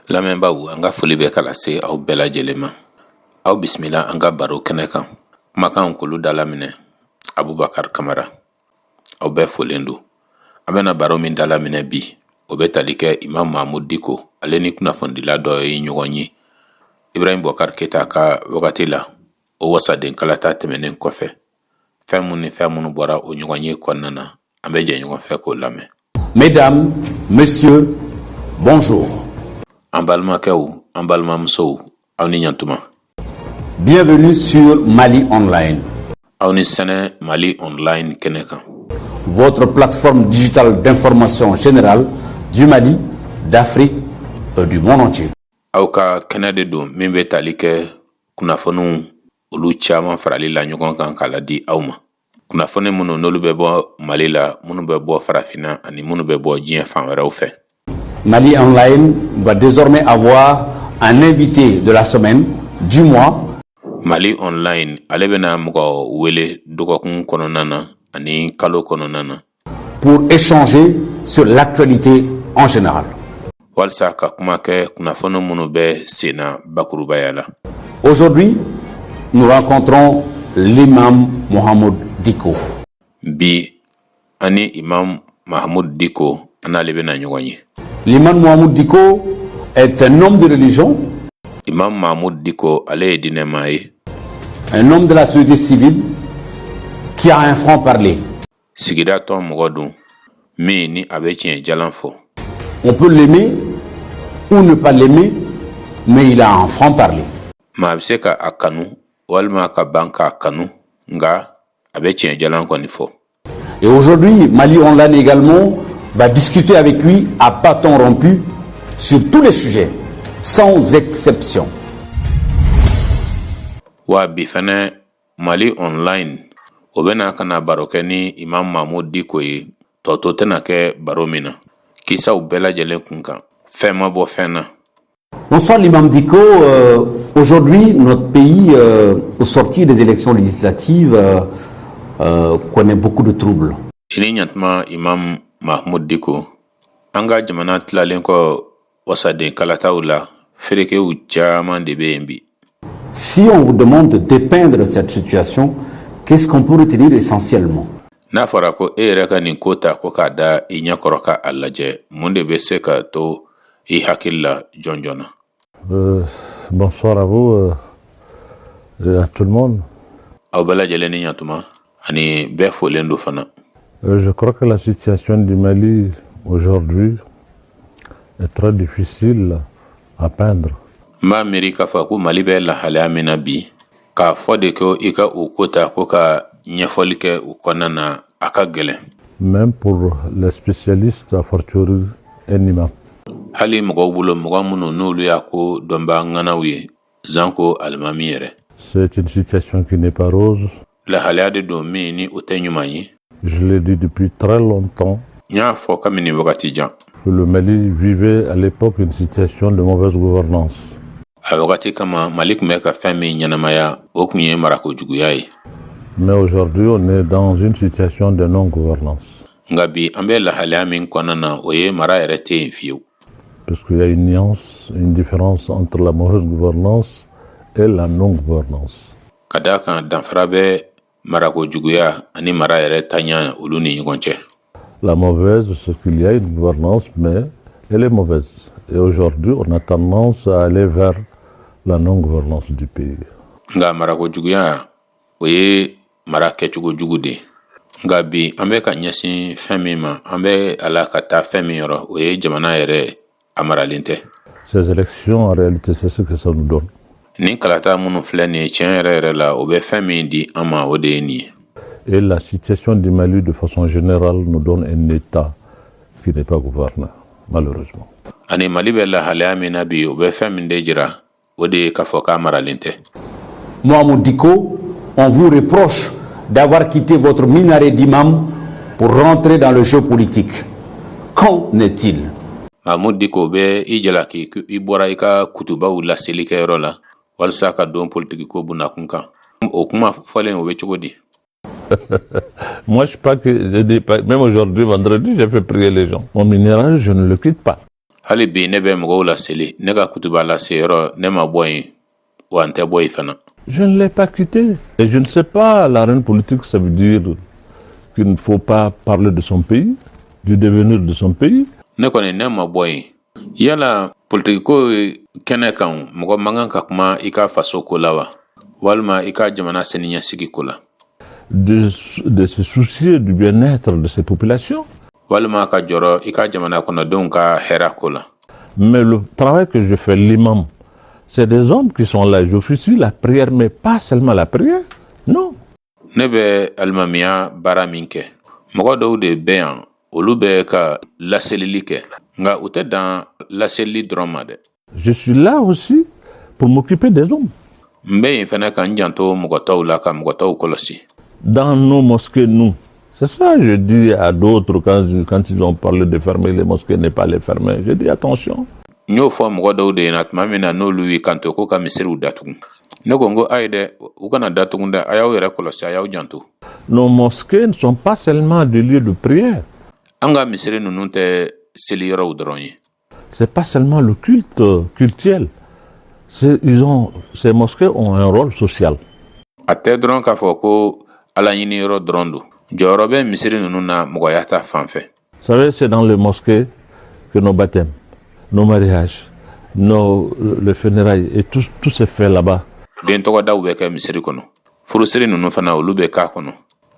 Lamɛnbaaw an ka foli bɛ ka lase aw bɛɛ lajɛlen ma. Aw bisimila an ka baro kɛnɛ kan. Kumakan kolo da laminɛ Abubakar Kamara. Aw bɛɛ folen don. An bɛna baro min da laminɛ bi, o bɛ tali kɛ Imam Mahamud Diko, ale ni kunnafondila dɔ ye ɲɔgɔn ye. Ibrahim Boubacar Keita ka wagati la, o wasaden kalata tɛmɛnen kɔfɛ, fɛn minnu bɔra o ɲɔgɔn ye kɔnɔna na, an bɛ jɛ ɲɔgɔn fɛ k'o lamɛn. Mesdames, messieurs, bonjour. An balimakɛw, an balimamusow, aw ni ɲantuma. Bienvenue sur Mali Online. Aw ni sɛnɛ Mali Online kɛnɛ kan. Votre plateforme digitale d'information générale du Mali, d'Afrique et du monde entier. Aw ka kɛnɛ de don min bɛ tali kɛ kunnafoniw olu caman farali la ɲɔgɔn kan k'a ladi aw ma. Kunnafoni minnu n'olu bɛ bɔ Mali la, minnu bɛ bɔ Farafina ani minnu bɛ bɔ diɲɛ fan wɛrɛw fɛ. Mali Online va désormais avoir un invité de la semaine, du mois. Mali Online, ale bɛna mɔgɔ wele dɔgɔkun kɔnɔna na ani kalo kɔnɔna na. Pour échanger sur l'actualité en général. Walsa ka kuma kɛ kunnafoni minnu bɛ senna bakurubaya la. Aujourd'hui, nous rencontrons l'imam Mahamud Diko. Bi ani Imam Mahamud Diko an'ale bɛna ɲɔgɔn ye. L'imam Mahamud Diko est un homme de religion. Imam Mahamud Diko, ale ye dinɛma ye. Un homme de la société civile qui a un franc-parler. Sigida tɔn mɔgɔ don min ni a bɛ tiɲɛ jalan fɔ. On peut l'aimer ou ne pas l'aimer, mais il a un franc-parler. Ma a bɛ se ka a kanu walima ka ban k'a kanu, nka a bɛ tiɲɛ jalan kɔni fɔ. Et aujourd'hui, Mali Online également va discuter avec lui à bâton rompu sur tous les sujets, sans exception. Wa bi fɛnɛ Mali Online o bɛna kana baro kɛ ni Imam Mahamud Diko ye, tɔtɔ tɛna kɛ baro min na. Kisaw bɛɛ lajɛlen kun kan, fɛn ma bɔ fɛn na. Bonsoir l'imam Diko. Aujourd'hui, notre pays, au sortir des élections législatives, connaît beaucoup de troubles. Ini ɲatuma Imam Mahamud Diko, an ka jamana tilalen kɔ wasaden kalataw la, ferekew caman de bɛ yen bi. Si on vous demande de dépeindre cette situation, qu'est-ce qu'on peut retenir essentiellement? N'a fɔra ko e yɛrɛ ka nin ko ta ko k'a da I ɲɛkɔrɔ ka a lajɛ, mun de bɛ se ka to I hakili la jɔn jɔn na? Bonsoir à vous et à tout le monde. Aw bɛɛ lajɛlen ni ɲatuma ani bɛɛ folen do fana. Je crois que la situation du Mali aujourd'hui est très difficile à peindre. M'a miiri k'a fɔ ko Mali bɛ lahalaya min na bi, k'a fɔ de ko I ka o ko ta ko ka ɲɛfɔli kɛ o kɔnɔna na a ka gɛlɛn. Même pour les spécialistes, à fortiori un imam. Hali mɔgɔw bolo mɔgɔ minnu n'olu y'a ko dɔnba ŋanaw ye, Zanko Alimami yɛrɛ. C'est une situation qui n'est pas rose. Lahalaya de don min ni o tɛ ɲuman ye. Je l'ai dit depuis très longtemps. N y'a fɔ kabini wagati jan. Le Mali vivait à l'époque une situation de mauvaise gouvernance. A wagati kama Mali tun bɛ ka fɛn min ɲɛnamaya, o tun ye marakojuguya ye. Mais aujourd'hui, on est dans une situation de non-gouvernance. Nka bi an bɛ lahalaya min kɔnɔna na, o ye mara yɛrɛ tɛ yen fiyewu. Parce qu'il y a une nuance, une différence entre la mauvaise gouvernance et la non-gouvernance. Ka d'a kan danfara bɛ marakojuguya ani mara yɛrɛ taɲa olu ni ɲɔgɔn cɛ. La mauvaise, c'est qu'il y a une gouvernance, mais elle est mauvaise. Et aujourd'hui, on a tendance à aller vers la non-gouvernance du pays. Nka marakojuguya, o ye mara kɛcogo jugu de. Nka bi an bɛ ka ɲɛsin fɛn min ma, an bɛ ala ka taa fɛn min yɔrɔ, o ye jamana yɛrɛ a maralen tɛ. Ces élections, en réalité, c'est ce que ça nous donne. Ni kalata minnu filɛ nin ye tiɲɛ yɛrɛ la, o bɛ fɛn min di an ma, o de ye nin ye. Et la situation du Mali, de façon générale, nous donne un État qui n'est pas gouverné, malheureusement. Ani Mali bɛ lahalaya min na bi, o bɛ fɛn min de jira, o de ye k'a fɔ k'a maralen tɛ. Mahamud Diko, on vous reproche d'avoir quitté votre minaret d'imam pour rentrer dans le jeu politique. Qu'en est-il? Mahamud Diko bɛ I jalaki I bɔra I ka kutubaw laseli kɛyɔrɔ la, walasa ka don politiki ko bunakun kan. O kuma fɔlen o bɛ cogo di? Moi, je crois que, même aujourd'hui, vendredi, j'ai fait prier les gens. Mon minéral, je ne le quitte pas. hali bi ne bɛ mɔgɔw la seli ne ka kutuba la se yɔrɔ ne ma bɔ yen wa n tɛ bɔ yen fana. Je ne l'ai pas quitté. Et je ne sais pas, l'arène politique, ça veut dire qu'il ne faut pas parler de son pays, du devenir de son pays. Ne kɔni ne ma bɔ yen. Yala politique ko kɛnɛ kan mɔgɔ man kan ka kuma i ka faso ko la wa walima i ka jamana siniɲɛsigi ko la. De se soucier du bien-être de ces populations. Walima ka jɔrɔ i ka jamana kɔnɔdenw ka hɛrɛ ko la. Mais le travail que je fais, l'imam, c'est des hommes qui sont là. J'officie la prière, mais pas seulement la prière. Non. Ne bɛ alimamiya baara min kɛ mɔgɔ dɔw de bɛ yan olu bɛ ka laselili kɛ nka u tɛ dan laselili dɔrɔn ma dɛ. Je suis là aussi pour m'occuper des hommes. N bɛ yen fɛnɛ ka n janto mɔgɔ tɔw la ka mɔgɔ tɔw kɔlɔsi. Dans nos mosquées, nous. C'est ça, je dis à d'autres quand ils ont parlé de fermer les mosquées, ne pas les fermer. Je dis attention. N y'o fɔ mɔgɔ dɔw de ɲɛna tuma min na n'olu y'i kanto ko ka misiriw datugu. Ne ko n ko ayi dɛ u kana datugu dɛ a y'aw yɛrɛ kɔlɔsi a y'aw janto. Nos mosquées ne sont pas seulement des lieux de prière. An ka misiri ninnu tɛ seli yɔrɔw dɔrɔn ye. C'est pas seulement le culte cultuel. Ces mosquées ont un rôle social. A tɛ dɔrɔn k'a fɔ ko ala ɲini yɔrɔ dɔrɔn don. Jɔyɔrɔ bɛ misiri ninnu na mɔgɔya ta fan fɛ. Vous savez, c'est dans les mosquées que nos baptêmes, nos mariages, les funérailles et tout se fait là-bas. Den tɔgɔdaw bɛ kɛ misiri kɔnɔ. Furusiri ninnu fana olu bɛ k'a kɔnɔ.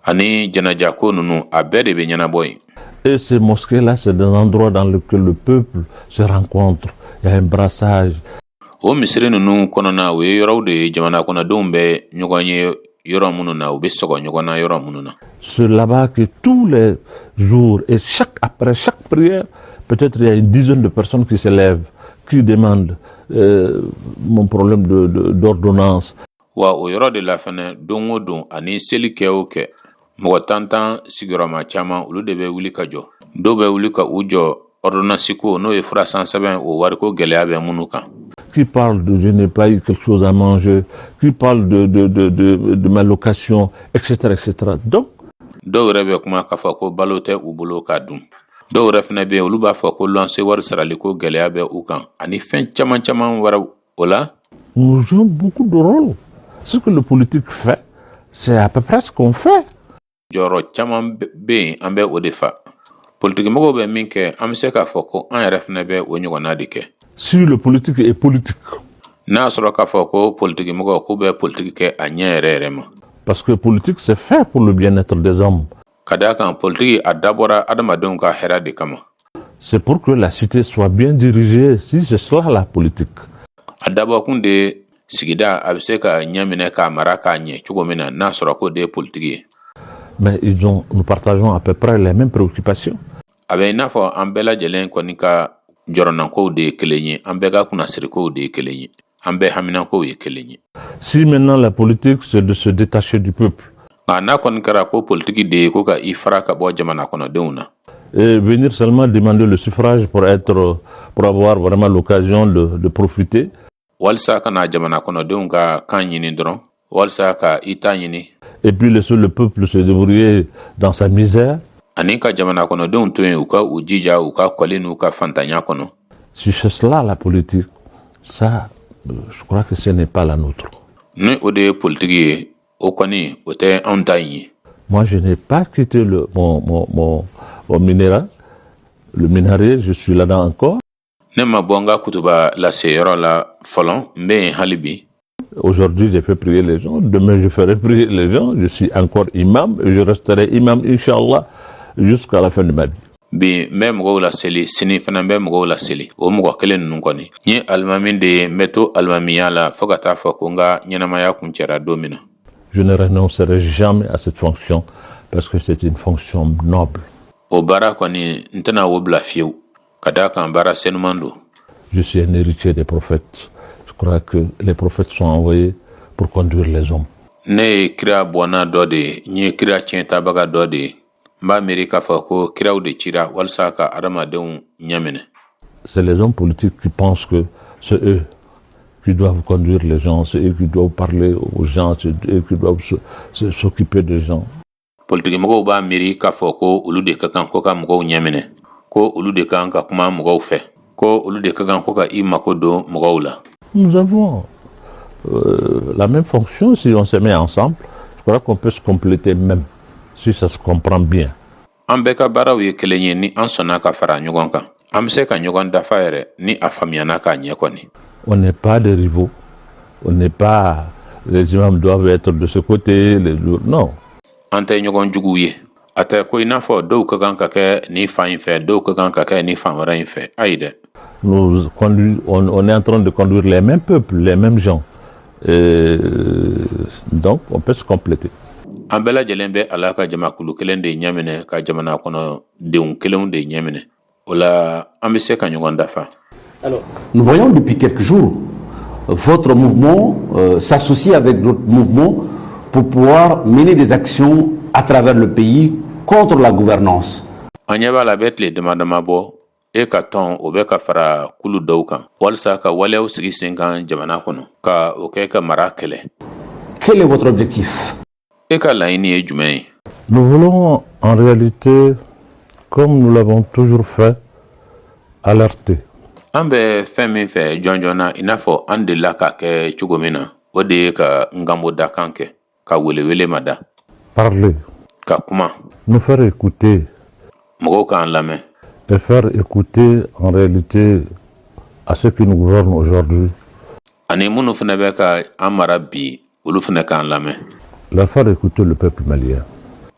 Ani janaja ko ninnu a bɛɛ de bɛ ɲɛnabɔ yen. Et ces mosquées-là, c'est des endroits dans lesquels le peuple se rencontre. Il y a un brassage. O misiri ninnu kɔnɔna o ye yɔrɔw de ye jamana kɔnɔdenw bɛ ɲɔgɔn ye yɔrɔ minnu na u bɛ sɔgɔ ɲɔgɔn na yɔrɔ minnu na. C'est là-bas que tous les jours et après chaque prière, peut-être il y a une dizaine de personnes qui se lèvent, qui demandent mon problème d'ordonnance. Wa o yɔrɔ de la fɛnɛ don o don ani seli kɛ o kɛ mɔgɔ tantan sigiyɔrɔma caman olu de bɛ wuli ka jɔ. Dɔw bɛ wuli ka u jɔ ordonnance ko n'o ye fura san sɛbɛn o wariko gɛlɛya bɛ minnu kan. Qui parle de je n'ai pas eu quelque chose à manger, qui parle de ma location, etc., etc. Donc, dɔw yɛrɛ bɛ kuma k'a fɔ ko balo tɛ u bolo k'a dun. Dɔw yɛrɛ fɛnɛ bɛ yen olu b'a fɔ ko lɔnse wari sarali ko gɛlɛya bɛ u kan ani fɛn caman caman wɛrɛw o la. Nous jouons beaucoup de rôles. Ce que le politique fait, c'est à peu près ce qu'on fait. Jɔyɔrɔ caman bɛ yen an bɛ o de fa. Politikimɔgɔw bɛ min kɛ an bɛ se k'a fɔ ko an yɛrɛ fɛnɛ bɛ o ɲɔgɔnna de kɛ. Si le politique est politique. N'a sɔrɔ k'a fɔ ko politikimɔgɔw k'u bɛ politique kɛ a ɲɛ yɛrɛ yɛrɛ ma. Parce que politique, c'est fait pour le bien-être des hommes. Ka d'a kan politique a dabɔra adamadenw ka hɛrɛ de kama. C'est pour que la cité soit bien dirigée, si c'est cela la politique. A dabɔkun de sigida a bɛ se ka ɲɛ minɛ k'a mara k'a ɲɛ cogo min na n'a sɔrɔ ko de ye politique ye. Mais nous partageons à peu près les mêmes préoccupations. A bɛ i n'a fɔ an bɛɛ lajɛlen kɔni ka jɔrɔnankow de ye kelen ye an bɛɛ ka kunnasirikow de ye kelen ye an bɛɛ haminankow ye kelen ye. Si maintenant la politique c'est de se détacher du peuple. Nka n'a kɔni kɛra ko politique de ye ko ka i fara ka bɔ jamana kɔnɔdenw na. Et venir seulement demander le suffrage pour avoir vraiment l'occasion de profiter. Walsa kana jamana kɔnɔdenw ka kan ɲini dɔrɔn walsa ka i ta ɲini. Et puis laisser le peuple se débrouiller dans sa misère. Ani ka jamana kɔnɔdenw to yen u ka u jija u ka kɔli n'u ka fantanya kɔnɔ. Si c'est cela la politique, ça, je crois que ce n'est pas la nôtre. Ni o de ye politique ye o kɔni o tɛ anw ta in ye. Moi, je n'ai pas quitté mon minéral, le minaret, je suis là-dedans encore. Ne ma bɔ n ka kutuba lase yɔrɔ la fɔlɔ n bɛ yen hali bi. Aujourd'hui, j'ai fait prier les gens. Demain, je ferai prier les gens. Je suis encore imam et je resterai imam, Inch'Allah, jusqu'à la fin de ma vie. Bi n bɛ mɔgɔw laseli sini fana n bɛ mɔgɔw laseli o mɔgɔ kelen ninnu kɔni n ye alimami de ye n bɛ to alimamiya la fo ka taa fɔ ko n ka ɲɛnamaya kuncɛra don min na. Je ne renoncerai jamais à cette fonction parce que c'est une fonction noble. O baara kɔni n tɛna o bila fiyewu ka d'a kan baara senuman don. Je suis un héritier des prophètes. Je crois que les prophètes sont envoyés pour conduire les hommes. Ne ye kira bɔnna dɔ de ye n ye kira tiɲɛtabaga dɔ de ye n b'a miiri k'a fɔ ko kiraw de cira walasa ka adamadenw ɲɛminɛ. C'est les hommes politiques qui pensent que c'est eux qui doivent conduire les gens, c'est eux qui doivent parler aux gens, c'est eux qui doivent s'occuper des gens. Politikimɔgɔw b'a miiri k'a fɔ ko olu de ka kan ko ka mɔgɔw ɲɛminɛ ko olu de kan ka kuma mɔgɔw fɛ ko olu de ka kan ko ka I mako don mɔgɔw la. Nous avons la même fonction. Si on se met ensemble, je crois qu'on peut se compléter même, si ça se comprend bien. An bɛɛ ka baaraw ye kelen ye ni an sɔnna ka fara ɲɔgɔn kan. An bɛ se ka ɲɔgɔn dafa yɛrɛ ni a faamuyana k'a ɲɛ kɔni. On n'est pas des rivaux. On n'est pas... Les imams doivent être de ce côté, les autres... Non. An tɛ ɲɔgɔn juguw ye. A tɛ ko I n'a fɔ dɔw ka kan ka kɛ ni fan in fɛ, dɔw ka kan ka kɛ ni fan wɛrɛ in fɛ. Ayi dɛ. On est en train de conduire les mêmes peuples, les mêmes gens. Donc, on peut se compléter. An bɛɛ lajɛlen bɛ Ala ka jamakulu kelen de ɲɛminɛ ka jamana kɔnɔ denw kelenw de ɲɛminɛ. O la an bɛ se ka ɲɔgɔn dafa. Alors, nous voyons depuis quelques jours votre mouvement s'associer avec d'autres mouvements pour pouvoir mener des actions à travers le pays contre la gouvernance. An ɲɛ b'a la bɛ tile dama dama bɔ e ka tɔn o bɛ ka fara kulu dɔw kan walasa ka waleyaw sigi sen kan jamana kɔnɔ ka o kɛ ka mara kɛlɛ. Quel est votre objectif? E ka laɲini ye jumɛn ye? Nous voulons en réalité, comme nous l'avons toujours fait, alerter. An bɛ fɛn min fɛ jɔn joona I n'a fɔ an delila k'a kɛ cogo min na o de ye ka nganbo dakan kɛ ka welewele ma da. Parler. Ka kuma. Nous faire écouter. Mɔgɔw k'an lamɛn. Et faire écouter en réalité à ceux qui nous gouvernent aujourd'hui. Ani minnu fana bɛ ka an mara bi olu fana k'an lamɛn. Leur faire écouter le peuple malien.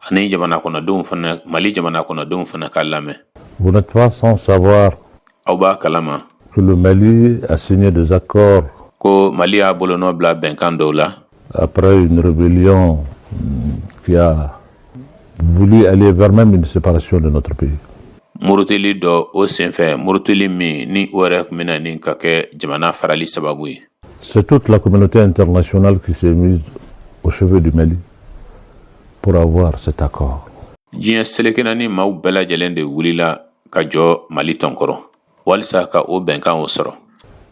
Ani jamana kɔnɔdenw fana Mali jamana kɔnɔdenw fana k'a lamɛn. Vous n'êtes pas sans savoir Aw b'a kalama que le Mali a signé des accords ko Mali y'a bolonɔ bila bɛnkan dɔw la après une rébellion qui a voulu aller vers même une séparation de notre pays. Murutili dɔ o senfɛ murutili min ni o yɛrɛ tun bɛna ni ka kɛ jamana farali sababu ye. C'est toute la communauté internationale qui s'est mise au chevet du Mali pour avoir cet accord. Diɲɛ selekena ni maaw bɛɛ lajɛlen de wulila ka jɔ Mali tɔnkɔrɔ walisa ka o bɛnkan o sɔrɔ.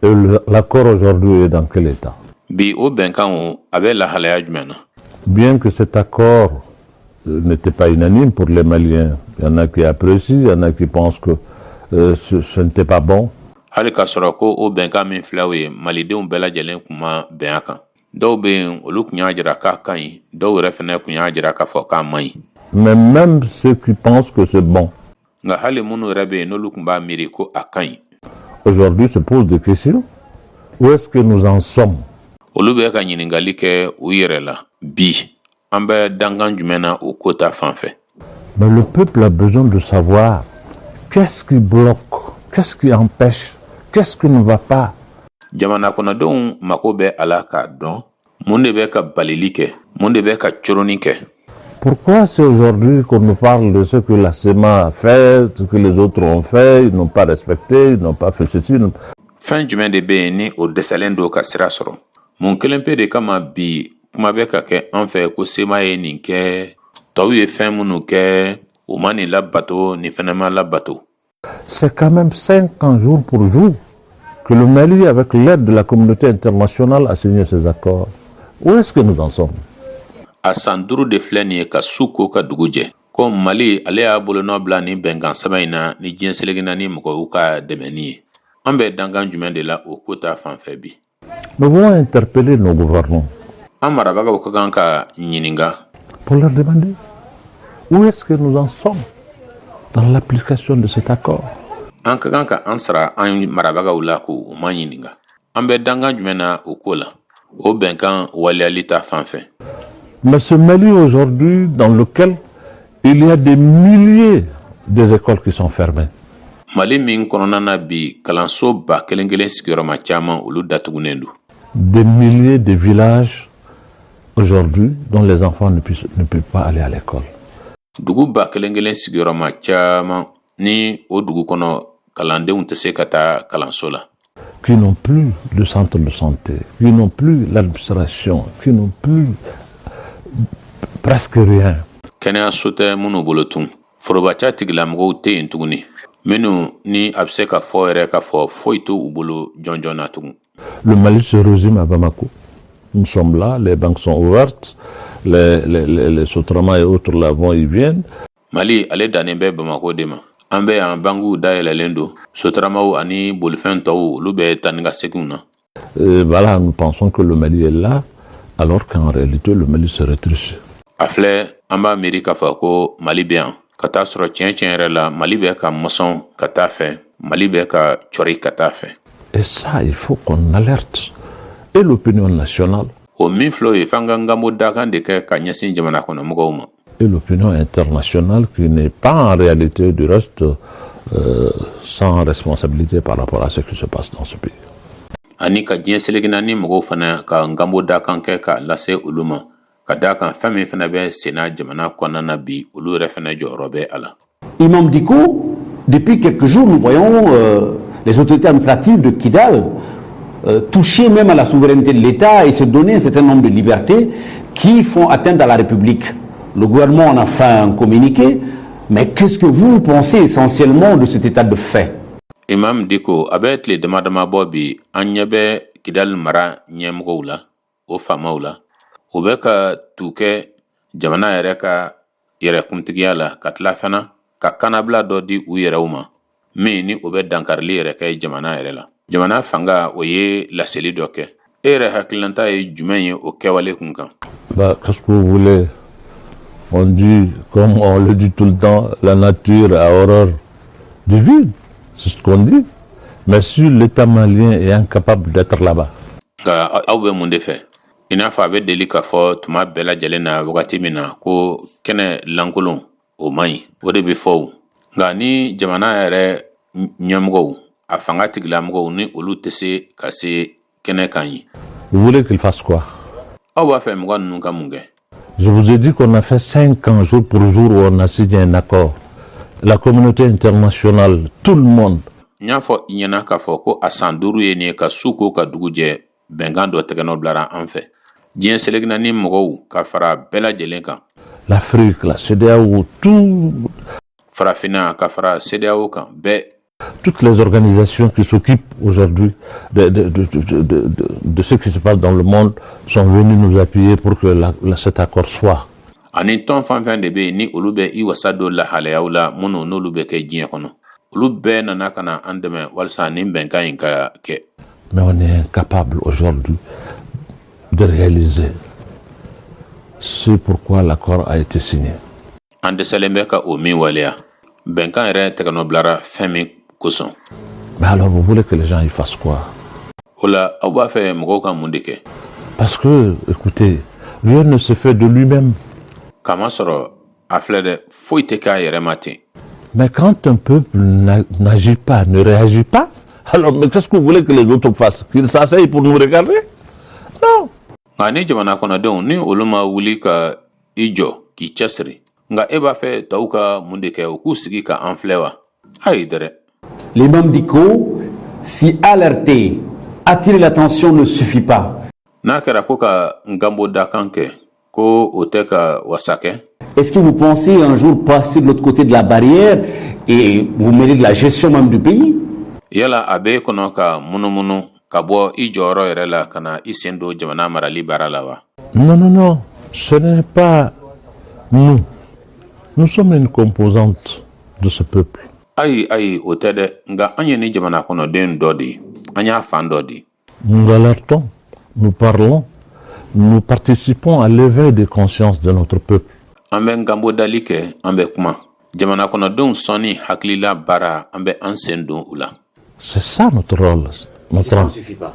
Et l'accord aujourd'hui est dans quel état? Bi o bɛnkan o a bɛ lahalaya jumɛn na? Bien que cet accord n'était pas unanime pour les Maliens, il y en a qui apprécient, il y en a qui pensent que ce n'était pas bon. Hali ka sɔrɔ ko o bɛnkan min filɛ o ye malidenw bɛɛ lajɛlen kun ma bɛn a kan. Dɔw bɛ yen olu kun y'a jira k'a ka ɲi dɔw yɛrɛ fana kun y'a jira k'a fɔ k'a man ɲi. Mais même ceux qui pensent que c'est bon. Nka hali minnu yɛrɛ bɛ yen n'olu kun b'a miiri ko a ka ɲi. Aujourd'hui se posent des questions. Où est-ce que nous en sommes? Olu bɛ ka ɲininkali kɛ u yɛrɛ la bi an bɛ dankan jumɛn na o ko ta fan fɛ. Mais le peuple a besoin de savoir qu'est-ce qui bloque, qu'est-ce qui empêche, qu'est-ce qui ne va pas. Jamana kɔnɔdenw mako bɛ a la k'a dɔn mun de bɛ ka balili kɛ mun de bɛ ka coroni kɛ. Pourquoi c'est aujourd'hui qu'on nous parle de ce que la CEMA a fait, ce que les autres ont fait, ils n'ont pas respecté, ils n'ont pas fait ceci. Fɛn jumɛn de bɛ yen ni o dɛsɛlen don ka sira sɔrɔ? Mun kelen pe de kama bi kuma bɛ ka kɛ an fɛ ko SEMA ye nin kɛ tɔw ye fɛn minnu kɛ u ma nin labato nin fɛnɛ ma labato. C'est quand même 5 ans jour pour jour que le Mali, avec l'aide de la communauté internationale, a signé ces accords. Où est-ce que nous en sommes? A san 5 de filɛ nin ye ka su ko ka dugu jɛ ko Mali ale y'a bolonɔ bila ni bɛnkan sɛbɛn in na ni diɲɛ selekena ni mɔgɔw ka dɛmɛni ye. An bɛ dankan jumɛn de la o ko ta fan fɛ bi? Nous voulons interpeller nos gouvernants. An marabagaw ka kan ka ɲininka. Pour leur demander où est-ce que nous en sommes dans l'application de cet accord. An ka kan ka an sara an marabagaw la k'u ma ɲininka. An bɛ dankan jumɛn na o ko la? O bɛnkan waleyali ta fan fɛ. Mais ce Mali aujourd'hui dans lequel il y a des milliers des écoles qui sont fermées. Mali min kɔnɔna na bi kalanso ba kelen kelen sigiyɔrɔma caman olu datugunen don. Des milliers de villages aujourd'hui dont les enfants ne peuvent pas aller à l'école. Dugu ba kelen kelen sigiyɔrɔma caman ni o dugu kɔnɔ kalandenw tɛ se ka taa kalanso la. Qui n'ont plus de centre de santé, qui n'ont plus l'administration, qui n'ont plus presque rien. Kɛnɛyaso tɛ minnu bolo tun forobaca tigilamɔgɔw tɛ yen tuguni minnu ni a bɛ se ka fɔ yɛrɛ ka fɔ foyi to u bolo jɔn jɔn na tugun. Le Mali se résume à Bamako. Nous sommes là, les banques sont ouvertes, les Sotrama et autres là vont, ils viennent. Mali ale dannen bɛ Bamako de ma an bɛ yan banguw dayɛlɛlen don sotaramaw ani bolifɛn tɔw olu bɛ taa ni ka seginw na. Voilà, nous pensons que le Mali est là, alors qu'en réalité, le Mali se rétrécit. A filɛ an b'a miiri k'a fɔ ko Mali bɛ yan ka taa sɔrɔ tiɲɛ tiɲɛ yɛrɛ la Mali bɛ ka mɔsɔn ka taa fɛ Mali bɛ ka cɔri ka taa fɛ. Et ça, il faut qu'on alerte. Et l'opinion nationale. O min filɛ o ye f'an ka nganbo dakan de kɛ ka ɲɛsin jamana kɔnɔ mɔgɔw ma. Et l'opinion internationale qui n'est pas en réalité du reste sans responsabilité par rapport à ce qui se passe dans ce pays. Ani ka diɲɛ selekina ni mɔgɔw fana ka nganbo dakan kɛ ka lase olu ma ka da kan fɛn min fana bɛ senna jamana kɔnɔna na bi olu yɛrɛ fana jɔyɔrɔ bɛ a la. Imam Dicko, depuis quelques jours, nous voyons les autorités administratives de Kidal toucher même à la souveraineté de l'État et se donner un certain nombre de libertés qui font atteinte à la République. Le gouvernement en a fait un communiqué, mais qu'est-ce que vous pensez essentiellement de cet état de fait? Imam Dicko a bɛ tile dama dama bɔ bi an ɲɛ bɛ Kidal mara ɲɛmɔgɔw la o faamaw la o bɛ ka tu kɛ jamana yɛrɛ ka yɛrɛkuntigiya la ka tila fana ka kanabila dɔ di u yɛrɛw ma min ni o bɛ dankarili yɛrɛ kɛ jamana yɛrɛ la. Jamana fanga o ye laseli dɔ kɛ. E yɛrɛ hakilanta ye jumɛn ye o kɛwale kun kan? Qu'est-ce que vous voulez? On dit, comme on le dit tout le temps, la nature a horreur du vide. C'est ce qu'on dit. Mais si l'État malien est incapable d'être là-bas. Nka aw bɛ mun de fɛ? I n'a fɔ a bɛ deli k'a fɔ tuma bɛɛ lajɛlen na wagati min na ko kɛnɛ lankolon o man ɲi. O de bɛ fɔ o. Nka ni jamana yɛrɛ ɲɛmɔgɔw a fanga tigilamɔgɔw ni olu tɛ se ka se kɛnɛ kan ɲi. Vous voulez qu'il fasse quoi? Aw b'a fɛ mɔgɔ ninnu ka mun kɛ? Je vous ai dit qu'on a fait 5 ans, jour pour jour, où on a signé un accord. La communauté internationale, tout le monde. N y'a fɔ I ɲɛna k'a fɔ ko a san 5 ye nin ye ka su ko ka dugu jɛ bɛnkan dɔ tɛgɛnɔ bilara an fɛ. Diɲɛ selekina ni mɔgɔw ka fara bɛɛ lajɛlen kan. L'Afrique, la CEDEAO, tout. Farafina ka fara CEDEAO kan bɛɛ. Toutes les organisations qui s'occupent aujourd'hui de ce qui se passe dans le monde sont venues nous appuyer pour que cet accord soit. Ani tɔn fan fɛn de bɛ yen ni olu bɛ I wasa don lahalayaw la minnu n'olu bɛ kɛ diɲɛ kɔnɔ. Olu bɛɛ nana ka na an dɛmɛ walasa nin bɛnkan in ka kɛ. Mais on est incapable aujourd'hui de réaliser ce pourquoi l'accord a été signé. An dɛsɛlen bɛ ka o min waleya. Bɛnkan yɛrɛ tɛgɛnɔ bilara fɛn min kosɔn. Mais alors vous voulez que les gens y fassent quoi? O la aw b'a fɛ mɔgɔw ka mun de kɛ? Parce que, écoutez, rien ne se fait de lui-même. Kama sɔrɔ a filɛ dɛ foyi tɛ k'a yɛrɛ ma ten. Mais quand un peuple n'agit pas, ne réagit pas, alors mais qu'est-ce que vous voulez que les autres fassent? Qu'ils s'asseyent pour nous regarder? Non. Nka ni jamana kɔnɔdenw ni olu ma wuli ka I jɔ k'i cɛsiri nka e b'a fɛ tɔw ka mun de kɛ u k'u sigi ka an filɛ wa? Ayi dɛrɛ. L'imam Dicko, si alerter, attirer l'attention ne suffit pas. N'a kɛra ko ka nganbo dakan kɛ ko o tɛ ka wasa kɛ. Est-ce que vous pensez un jour passer de l'autre côté de la barrière et vous mêler de la gestion même du pays? Yala a bɛ kɔnɔ ka munumunu ka bɔ I jɔyɔrɔ yɛrɛ la ka na I sen don jamana marali baara la wa? Non, non, non. Ce n'est pas nous. Nous sommes une composante de ce peuple. Ayi, o tɛ dɛ. Nka an ye ni jamana kɔnɔden dɔ de ye. An y'a fan dɔ de ye. Nous alertons, nous parlons, nous participons à l'éveil des consciences de notre peuple. An bɛ nganbo dali kɛ, an bɛ kuma. Jamana kɔnɔdenw sɔnni hakilila baara an bɛ an sen don u la. C'est ça notre rôle. Ça ne suffit pas.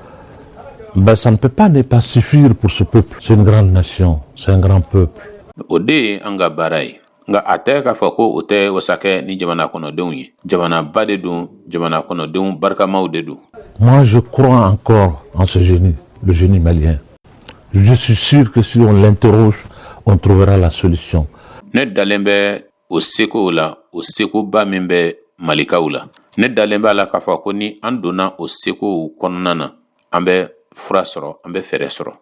Ben, ça ne peut pas ne pas suffire pour ce peuple. C'est une grande nation, c'est un grand peuple. O de ye an ka baara ye. Nka a tɛ k'a fɔ ko o tɛ wasa kɛ ni jamana kɔnɔdenw ye. Jamanaba de don, jamana kɔnɔdenw barikamaw de don. Moi, je crois encore en ce génie, le génie malien. Je suis sûr que si on l'interroge, on trouvera la solution. Ne dalen bɛ o seko la, o sekoba min bɛ malikaw la. Ne dalen b'a la k'a fɔ ko ni an donna o sekow kɔnɔna na, an bɛ fura sɔrɔ, an bɛ fɛɛrɛ sɔrɔ.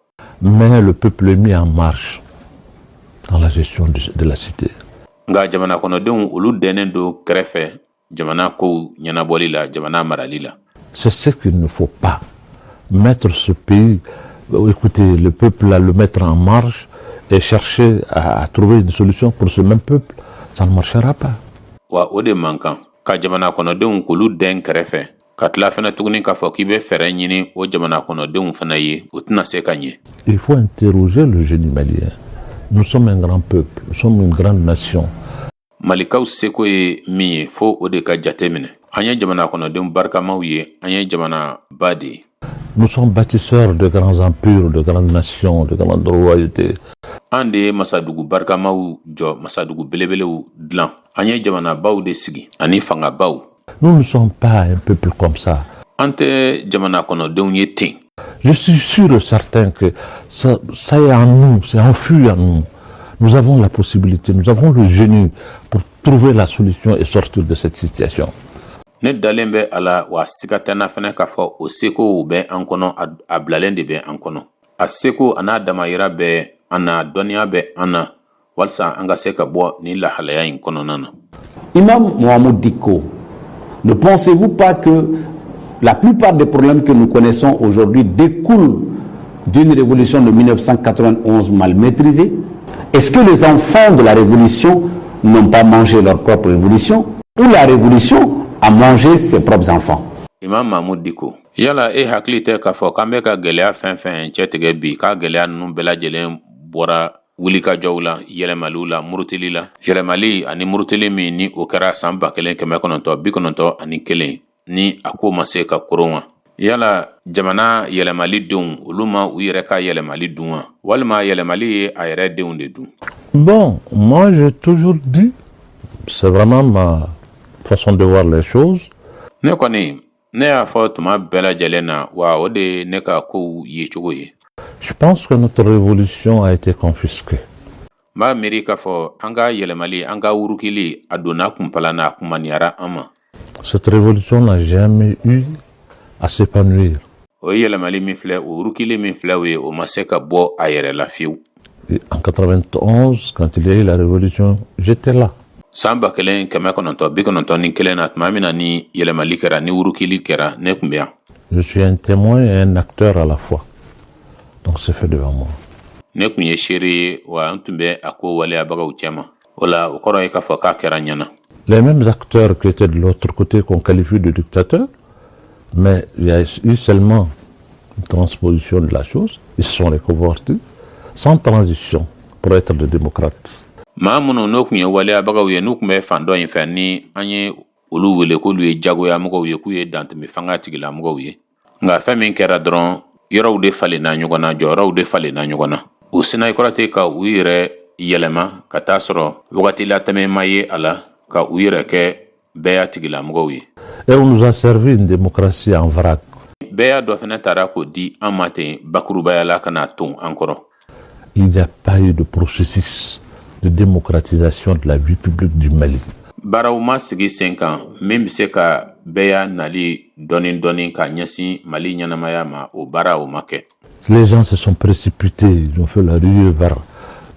Mais le peuple est mis en marche dans la gestion de la cité. Nka jamana kɔnɔdenw olu dɛnen don kɛrɛfɛ jamana kow ɲɛnabɔli la, jamana marali la. C'est ce qu'il ne faut pas. Mettre ce pays, écoutez, le peuple à le mettre en marche et chercher à trouver une solution pour ce même peuple, ça ne marchera pas. Wa o de man kan. ka jamana kɔnɔdenw k'olu den kɛrɛfɛ ka tila fana tuguni k'a fɔ k'i bɛ fɛɛrɛ ɲini o jamana kɔnɔdenw fana ye o tɛna se ka ɲɛ. Il faut interroger le génie malien. Nous sommes un grand peuple, nous sommes une grande nation. Malikaw seko ye min ye fo o de ka jate minɛ. An ye jamana kɔnɔdenw barikamaw ye, an ye jamana ba de ye. Nous sommes bâtisseurs de grands empires, de grandes nations, de grandes royautés. An de ye masadugu barikamaw jɔ, masadugu belebelew dilan. An ye jamana baw de sigi ani fanga baw. Nous ne sommes pas un peuple comme ça. An tɛ jamana kɔnɔdenw ye ten. Je suis sûr et certain que ça est en nous, c'est enfui en nous. Nous avons la possibilité, nous avons le génie pour trouver la solution et sortir de cette situation. Ne dalen bɛ a la wa siga tɛna fɛnɛ k'a fɔ o seko bɛ an kɔnɔ a bilalen de bɛ an kɔnɔ. A seko a n'a damayira bɛ an na, dɔnniya bɛ an na walasa an ka se ka bɔ nin lahalaya in kɔnɔna na. Imam Mohamed Dicko, ne pensez-vous pas que la plupart des problèmes que nous connaissons aujourd'hui découlent d'une révolution de 1991 mal maîtrisée? Est-ce que les enfants de la révolution n'ont pas mangé leur propre révolution ou la révolution a mangé ses propres enfants? Imam Mahmoud Dicko, yala hakili tɛ k'a fɔ k'an bɛ ka gɛlɛya fɛn fɛn cɛtigɛ bi k'a gɛlɛya ninnu bɛɛ lajɛlen bɔra wulikajɔw la, yɛlɛmaliw la, murutili la. Yɛlɛmali ani murutili min ni o kɛra san 1991 ni a ko ma se ka koron wa. Yala jamana yɛlɛmali denw olu ma u yɛrɛ ka yɛlɛmali dun wa walima yɛlɛmali ye a yɛrɛ denw de dun? Bon, moi j'ai toujours dit, c'est vraiment ma façon de voir les choses. Ne kɔni ne y'a fɔ tuma bɛɛ lajɛlen na wa o de ne ka kow ye cogo ye. Je pense que notre révolution a été confisquée. M'a miiri k'a fɔ an ka yɛlɛmali an ka wurukili a donna kunpala na a kumaniyara an ma. Cette révolution n'a jamais eu à s'épanouir. O yɛlɛmali min filɛ o wurukili min filɛ o ye o ma se ka bɔ a yɛrɛ la fiyewu. En 91, quand il y a eu la révolution, j'étais là. San 1991 na tuma min na ni yɛlɛmali kɛra ni wurukili kɛra ne kun bɛ yan. Je suis un témoin et un acteur à la fois. Donc c'est fait devant moi. Ne kun ye seere ye wa n tun bɛ a ko waleyabagaw cɛma. O la o kɔrɔ ye k'a fɔ k'a kɛra ɲɛna. Les mêmes acteurs qui étaient de l'autre côté qu'on qualifie de dictateurs, mais il y a eu seulement une transposition de la chose. Ils se sont reconvertis sans transition pour être des démocrates. Maa minnu n'o kun ye waleyabagaw ye n'u kun bɛ fan dɔ in fɛ ni an ye olu wele k'olu ye jagoyamɔgɔw ye k'u ye dantɛmɛ fanga tigilamɔgɔw ye. Nka fɛn min kɛra dɔrɔn yɔrɔw de falenna ɲɔgɔn na, jɔyɔrɔw de falenna ɲɔgɔn na. O sina i kɔrɔ tɛ ka u yɛrɛ yɛlɛma ka taa sɔrɔ wagati la tɛmɛ ma ye a la ka u yɛrɛ kɛ bɛɛ tigilamɔgɔw ye. Et on nous a servi une démocratie en vrac. Bɛɛ dɔ fana taara k'o di an ma ten bakurubaya la ka na ton an kɔrɔ. Il n'y a pas eu de processus de démocratisation de la vie publique du Mali. Baaraw ma sigi sen kan min bɛ se ka bɛɛ nali dɔɔni dɔɔni ka ɲɛsin Mali ɲɛnamaya ma o baara o ma kɛ. Les gens se sont précipités, ils ont fait la ruée vers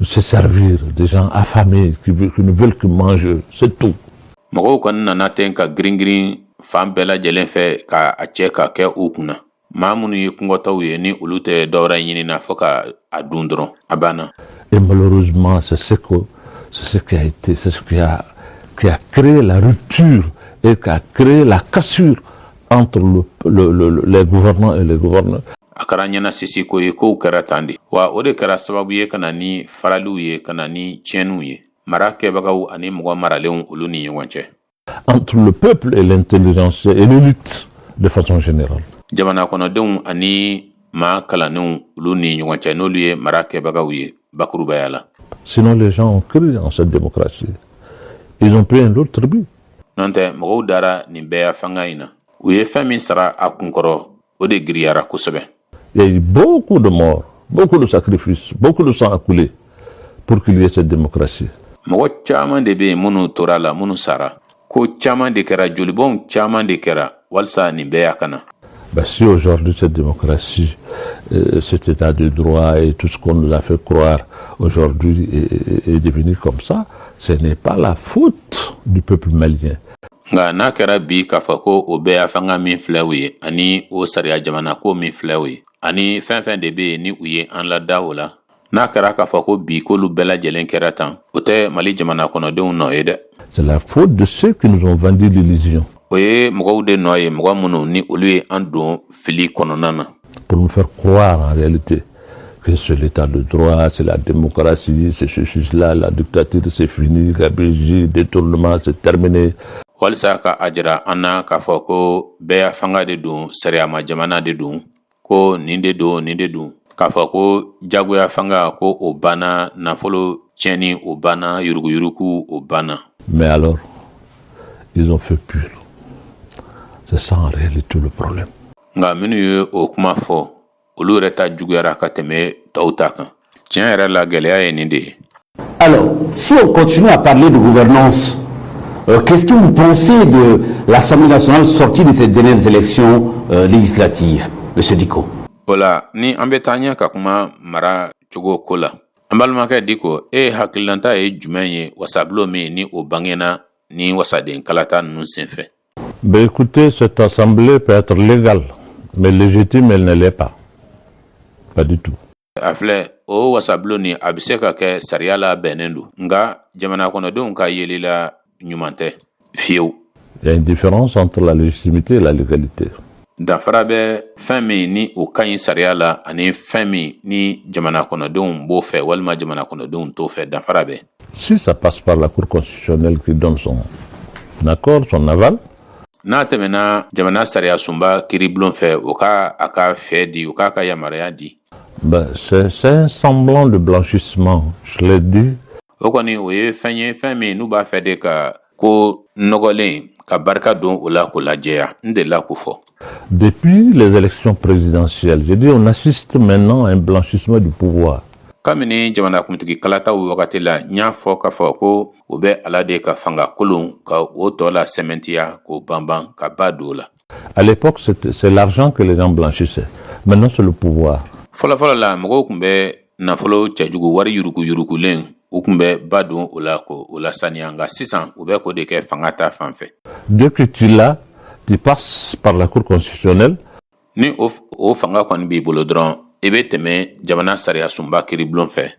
se servir, des gens affamés qui ne veulent que manger, c'est tout. Mɔgɔw kɔni nana ten ka girin fan bɛɛ lajɛlen fɛ ka a cɛ ka kɛ u kunna. Maa minnu ye kungɔtɔw ye ni olu tɛ dɔwɛrɛ ɲinina fo ka a dun dɔrɔn a banna. Et malheureusement, c'est ce qui a été, c'est ce qui a créé la rupture et qui a créé la cassure entre les gouvernants et les gouverneurs. A kɛra ɲɛna sisi ko ye kow kɛra tan de wa o de kɛra sababu ye ka na ni faraliw ye ka na ni tiɲɛniw ye mara kɛbagaw ani mɔgɔ maralenw olu ni ɲɔgɔn cɛ. Entre le peuple et l'intelligence et l'élite de façon générale. Jamana kɔnɔdenw ani maa kalannenw olu ni ɲɔgɔn cɛ n'olu ye mara kɛbagaw ye bakurubaya la. Sinon les gens ont cru en cette démocratie. Ils ont pris un autre but. N'o tɛ mɔgɔw dara nin bɛɛ fanga in na u ye fɛn min sara a kunkɔrɔ o de giriyara kosɛbɛ. Il y a eu beaucoup de morts, beaucoup de sacrifices, beaucoup de sang à couler pour qu'il y ait cette démocratie. Mɔgɔ caman de bɛ yen minnu tora la minnu sara ko caman de kɛra jolibɔnw caman de kɛra walasa nin bɛɛ ka na. Si aujourd'hui cette démocratie, cet état de droit et tout ce qu'on nous a fait croire aujourd'hui est devenu comme ça, ce n'est pas la faute du peuple malien. Nga n'a kɛra bi k'a fɔ ko o bɛɛ fanga min filɛ u ye ani o sariya jamana ko min filɛ u ye ani fɛn fɛn de bɛ yen ni u ye an lada o la n'a kɛra k'a fɔ ko bi k'olu bɛɛ lajɛlen kɛra tan o tɛ Mali jamana kɔnɔdenw nɔ ye dɛ. C'est la faute de ceux qui nous ont vendu l'illusion. Oye mɔgɔw de nɔ ye mɔgɔ minnu ni olu ye an don fili kɔnɔna na. Pour nous faire croire en réalité que c'est l'état de droit, c'est la démocratie, c'est ceci-là, la dictature c'est fini, gabegie, détournement c'est terminé. Walisa ka a jira an na k'a fɔ ko bɛɛ ya fanga de don sariyama jamana de don ko nin de don nin de don k'a fɔ ko jagoya fanga ko o banna nafolo tiɲɛni o banna yuruguyurugu o banna. Mais alors ils ont fait pire. C'est ça en réalité le problème. Nga minnu ye o kuma fɔ olu yɛrɛ ta juguyara ka tɛmɛ tɔw ta kan. Tiɲɛ yɛrɛ la gɛlɛya ye nin de ye. Alors, si on continue à parler de gouvernance, qu'est-ce que vous pensez de l'Assemblée nationale sortie de ces dernières élections législatives, M. Diko? Voilà, ni an bɛ taa ɲɛ ka kuma mara cogo ko la. An balimakɛ Diko, hakililanta ye jumɛn ye wasabilo min ni o bangena ni wasaden kalata ninnu senfɛ? Ben écoutez, cette assemblée peut être légale, mais légitime, elle ne l'est pas. Pas du tout. A filɛ o wasabilo ni a bɛ se ka kɛ sariya la bɛnnen don nka jamana kɔnɔdenw ka yeli la ɲuman tɛ fiyewu. Il y a une différence entre la légitimité et la légalité. Danfara bɛ fɛn min ni o ka ɲi sariya la ani fɛn min ni jamana kɔnɔdenw b'o fɛ walima jamana kɔnɔdenw t'o fɛ danfara bɛ. Si ça passe par la Cour constitutionnelle qui donne son accord, son aval, n'a tɛmɛna jamana sariya sunba kiiribulon fɛ o ka a ka fɛ di o k'a ka yamaruya di. Ben, c'est un semblant de blanchissement, je l'ai dit. O kɔni o ye fɛn min n'u b'a fɛ de ka ko nɔgɔlen ka barika don o la k'o lajɛya n delila k'o fɔ. Depuis les élections présidentielles, je dis on assiste maintenant à un blanchissement du pouvoir. Kabini jamanakuntigi kalataw wagati la n y'a fɔ k'a fɔ ko o bɛ ala de ka fanga kolon ka o tɔ la sɛmɛntiya k'o banban ka ba don o la. À l'époque, c'est l'argent que les gens blanchissaient. Maintenant, c'est le pouvoir. Fɔlɔfɔlɔ la mɔgɔw tun bɛ nafolo cɛjugu wari yuruguyurugulen u tun bɛ ba don o la ko o la saniya nka sisan u bɛ k'o de kɛ fanga ta fan fɛ. Dès que tu l'as, tu passes par la Cour constitutionnelle. Ni o fanga kɔni b'i bolo dɔrɔn i bɛ tɛmɛ jamana sariya sunba kiiribulon fɛ.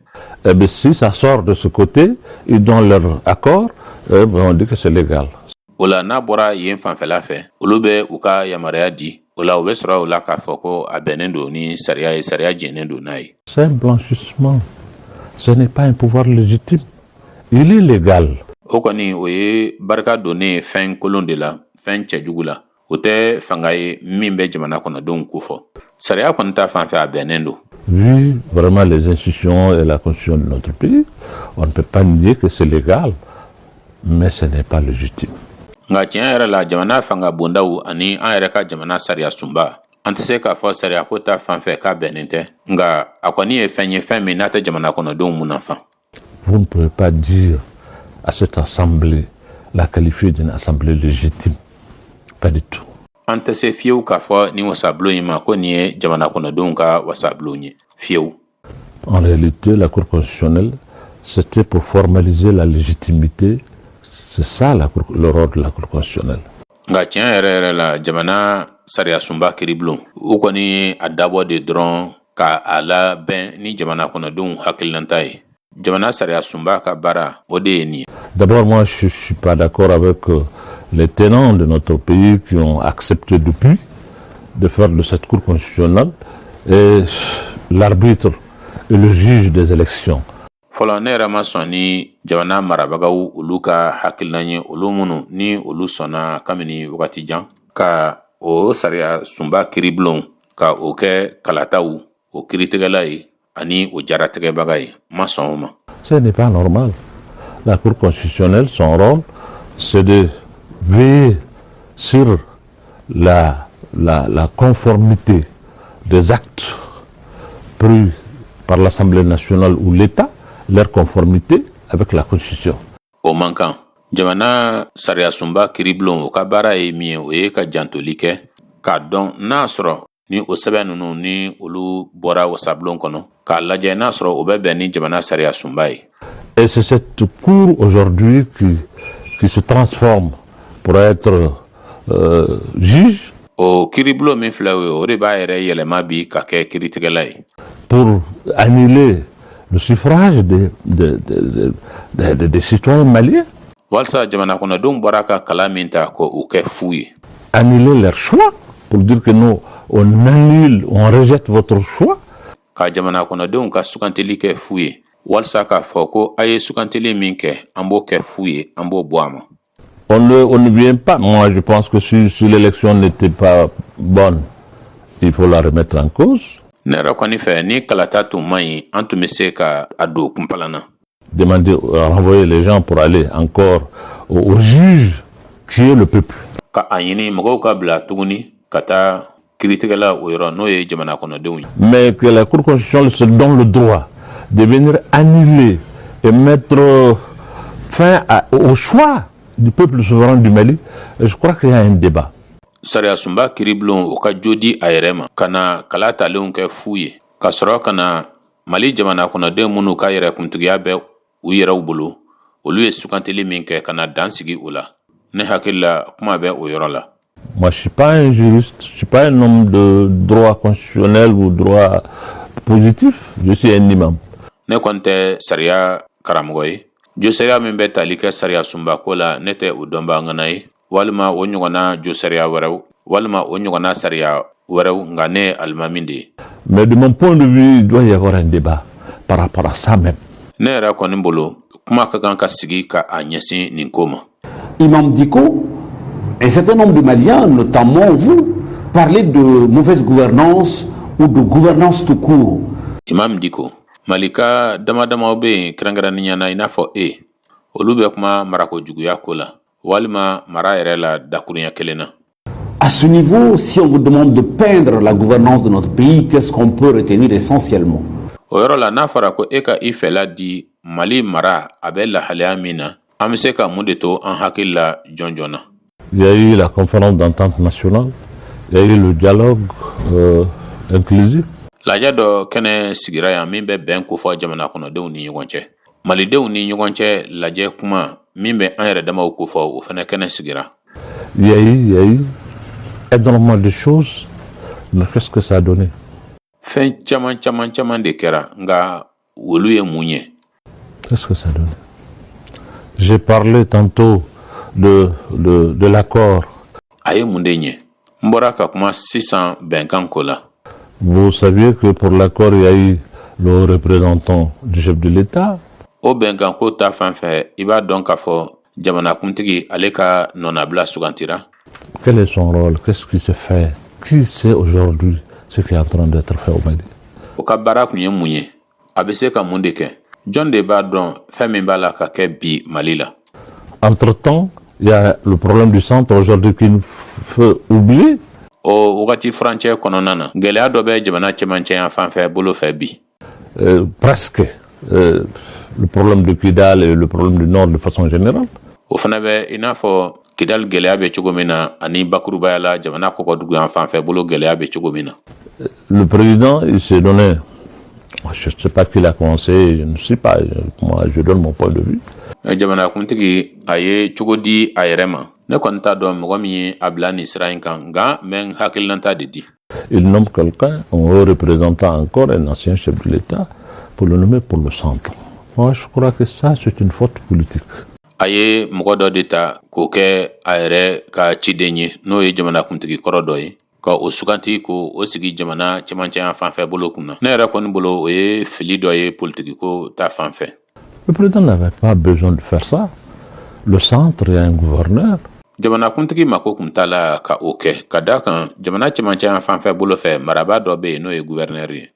Eh bien, si ça sort de ce côté, ils donnent leur accord, on dit que c'est légal. O la n'a bɔra yen fanfɛla fɛ olu bɛ u ka yamaruya di o la u bɛ sɔrɔ o la k'a fɔ ko a bɛnnen don ni sariya ye sariya jɛnnen don n'a ye. C'est un blanchissement. Ce n'est pas un pouvoir légitime. Il est légal. O kɔni o ye barika donnen fɛn kolon de la fɛn cɛjugu la o tɛ fanga ye min bɛ jamana kɔnɔdenw ko fɔ sariya kɔni ta fan fɛ a bɛnnen don. Vu vraiment les institutions et la constitution de notre pays, on ne peut pas nier que c'est légal, mais ce n'est pas légitime. Nka tiɲɛ yɛrɛ la jamana fanga bondaw ani an yɛrɛ ka jamana sariya sunba an tɛ se k'a fɔ sariya ko ta fan fɛ k'a bɛnnen tɛ nka a kɔni ye fɛn ye fɛn min n'a tɛ jamana kɔnɔdenw mun nafa. Vous ne pouvez pas dire à cette assemblée, la qualifier d'une assemblée légitime. Pas du tout. An tɛ se fiyewu k'a fɔ ni wasabulon in ma ko nin ye jamana kɔnɔdenw ka wasabulon ye fiyewu. En réalité, la Cour constitutionnelle, c'était pour formaliser la légitimité. C'est ça le rôle de la Cour constitutionnelle. Nka tiɲɛ yɛrɛ la jamana sariya sunba kiiribulon o kɔni ye a dabɔ de dɔrɔn ka a labɛn ni jamana kɔnɔdenw hakilinata ye. Jamana sariya sunba ka baara o de ye nin ye. D'abord, moi, je ne suis pas d'accord avec les tenants de notre pays qui ont accepté depuis de faire de cette Cour constitutionnelle et l'arbitre et le juge des élections. Fɔlɔ ne yɛrɛ ma sɔn ni jamana marabagaw olu ka hakilina ye olu minnu ni olu sɔnna kabini wagati jan ka o sariya sunba kiiribulon ka o kɛ kalataw o kiiritigɛla ye ani o jaratigɛbaga ye ma sɔn o ma. Ce n'est pas normal. La Cour constitutionnelle, son rôle, c'est de veiller sur la conformité des actes pris par l'Assemblée nationale ou l'État, leur conformité avec la Constitution. O man kan jamana sariya sunba kiiribulon o ka baara ye min ye o ye ka jantoli kɛ k'a dɔn n'a sɔrɔ ni o sɛbɛn ninnu ni olu bɔra wasabulon kɔnɔ k'a lajɛ n'a sɔrɔ o bɛ bɛn ni jamana sariya sunba ye. Et c'est cette Cour aujourd'hui qui se transforme pour être juge. O kiiribulon min filɛ o ye o de b'a yɛrɛ yɛlɛma bi ka kɛ kiiritigɛla ye. Pour annuler le suffrage des citoyens maliens. walsa jamana kɔnɔdenw bɔra ka kalan min ta ko u kɛ fu ye. Annuler leur choix pour dire que nous, on annule, on rejette votre choix. Ka jamana kɔnɔdenw ka sugantili kɛ fu ye walsa k'a fɔ ko a ye sugantili min kɛ an b'o kɛ fu ye an b'o bɔ a ma. On ne vient pas. Moi, je pense que si l'élection n'était pas bonne, il faut la remettre en cause. Ne yɛrɛ kɔni fɛ ni kalata tun man ɲi an tun bɛ se ka a don kunpalan na. Demander, renvoyer les gens pour aller encore au juge qui est le peuple. Ka a ɲini mɔgɔw ka bila tuguni ka taa kiiritigɛla o yɔrɔ n'o ye jamana kɔnɔdenw ye. Mais que la Cour constitutionnelle se donne le droit de venir annuler et mettre fin au choix du peuple souverain du Mali, je crois qu'il y a un débat. Sariya sunba kiribulon o ka jodi a yɛrɛ ma ka na kala talenw kɛ fu ye ka sɔrɔ ka na Mali jamana kɔnɔdenw minnu ka yɛrɛ kuntigiya bɛ u yɛrɛw bolo olu ye sugantili min kɛ ka na dan sigi o la. Ne hakili la kuma bɛ o yɔrɔ la. Moi, je suis pas un juriste, je suis pas un homme de droit constitutionnel ou droit positif, je suis un imam. Ne kɔni tɛ sariya karamɔgɔ ye. Jo sariya min bɛ tali kɛ sariya sunba ko la ne tɛ o dɔnba ŋana ye walima o ɲɔgɔnna jo sariya wɛrɛw walima o ɲɔgɔnna sariya wɛrɛw nka ne ye alimami de ye. Mais de mon point de vue, il doit y avoir un débat par rapport à ça même. Ne yɛrɛ kɔni bolo kuma ka kan ka sigi ka a ɲɛsin nin ko ma. Imam Dicko, un certain nombre de Maliens, notamment vous, parlez de mauvaise gouvernance ou de gouvernance tout court. Imam Dicko, Malika dama bɛ yen kɛrɛnkɛrɛnnenya na i n'a fɔ olu bɛ kuma marako juguya ko la walima mara yɛrɛ la dakurunya kelen na. À ce niveau, si on vous demande de peindre la gouvernance de notre pays, qu'est-ce qu'on peut retenir essentiellement? O yɔrɔ la n'a fɔra ko e ka i fɛla di Mali mara a bɛ lahalaya min na an bɛ se ka mun de to an hakili la jɔn na. Il y a eu la conférence d'entente nationale, il y a eu le dialogue inclusif. Lajɛ dɔ kɛnɛ sigira yan min bɛ bɛn kofɔ jamana kɔnɔdenw ni ɲɔgɔn cɛ. Malidenw ni ɲɔgɔn cɛ lajɛ kuma min bɛ an yɛrɛ damaw kofɔ o fɛnɛ kɛnɛ sigira. Il y a eu énormément de choses, mais qu'est-ce que ça a donné? Fɛn caman de kɛra nka olu ye mun ye? Qu'est-ce que ça a donné? J'ai parlé tantôt de l'accord. A ye mun de ɲɛ? N bɔra ka kuma sisan bɛnkan ko la. Vous saviez que pour l'accord, il y a eu le représentant du chef de l'État. O bɛnkan ko ta fan fɛ i b'a dɔn k'a fɔ jamanakuntigi ale ka nɔnabila sugantira. Quel est son rôle? Qu'est-ce qui se fait? Qui sait aujourd'hui ce qui est en train d'être fait au Mali? O ka baara kun ye mun ye? A bɛ se ka mun de kɛ? Jɔn de b'a dɔn fɛn min b'a la ka kɛ bi Mali la? Entre-temps, il y a le problème du centre aujourd'hui qui nous fait oublier. O wagati furancɛ kɔnɔna na gɛlɛya dɔ bɛ jamana cɛmancɛ yan fan fɛ bolo fɛ bi. Presque. Le problème de Kidal et le problème du Nord de façon générale. O fana bɛ i n'a fɔ Kidal gɛlɛya bɛ cogo min na ani bakurubaya la jamana kɔkɔdugu yan fan fɛ bolo gɛlɛya bɛ cogo min na. Le président, il s'est donné, je ne sais pas qui l'a commencé, je ne sais pas, moi je donne mon point de vue. Jamanakuntigi a ye cogo di a yɛrɛ ma ne kɔni t'a dɔn mɔgɔ min ye a bila nin sira in kan nka n hakilinata de di. Il nomme quelqu'un, un haut représentant encore, un ancien chef de l'État, pour le nommer pour le centre. Moi, je crois que ça, c'est une faute politique. A ye mɔgɔ dɔ de ta k'o kɛ a yɛrɛ ka ciden ye n'o ye jamanakuntigi kɔrɔ dɔ ye ka o suganti ko o sigi jamana cɛmancɛ yan fan fɛ bolo kunna. Ne yɛrɛ kɔni bolo o ye fili dɔ ye politiki ko ta fan fɛ. Le président n'avait pas besoin de faire ça. Le centre, il y a un gouverneur. Jamanakuntigi mako kun t'a la ka o kɛ ka da kan jamana cɛmancɛ yan fan fɛ bolo fɛ maraba dɔ bɛ yen n'o ye gouverneur ye.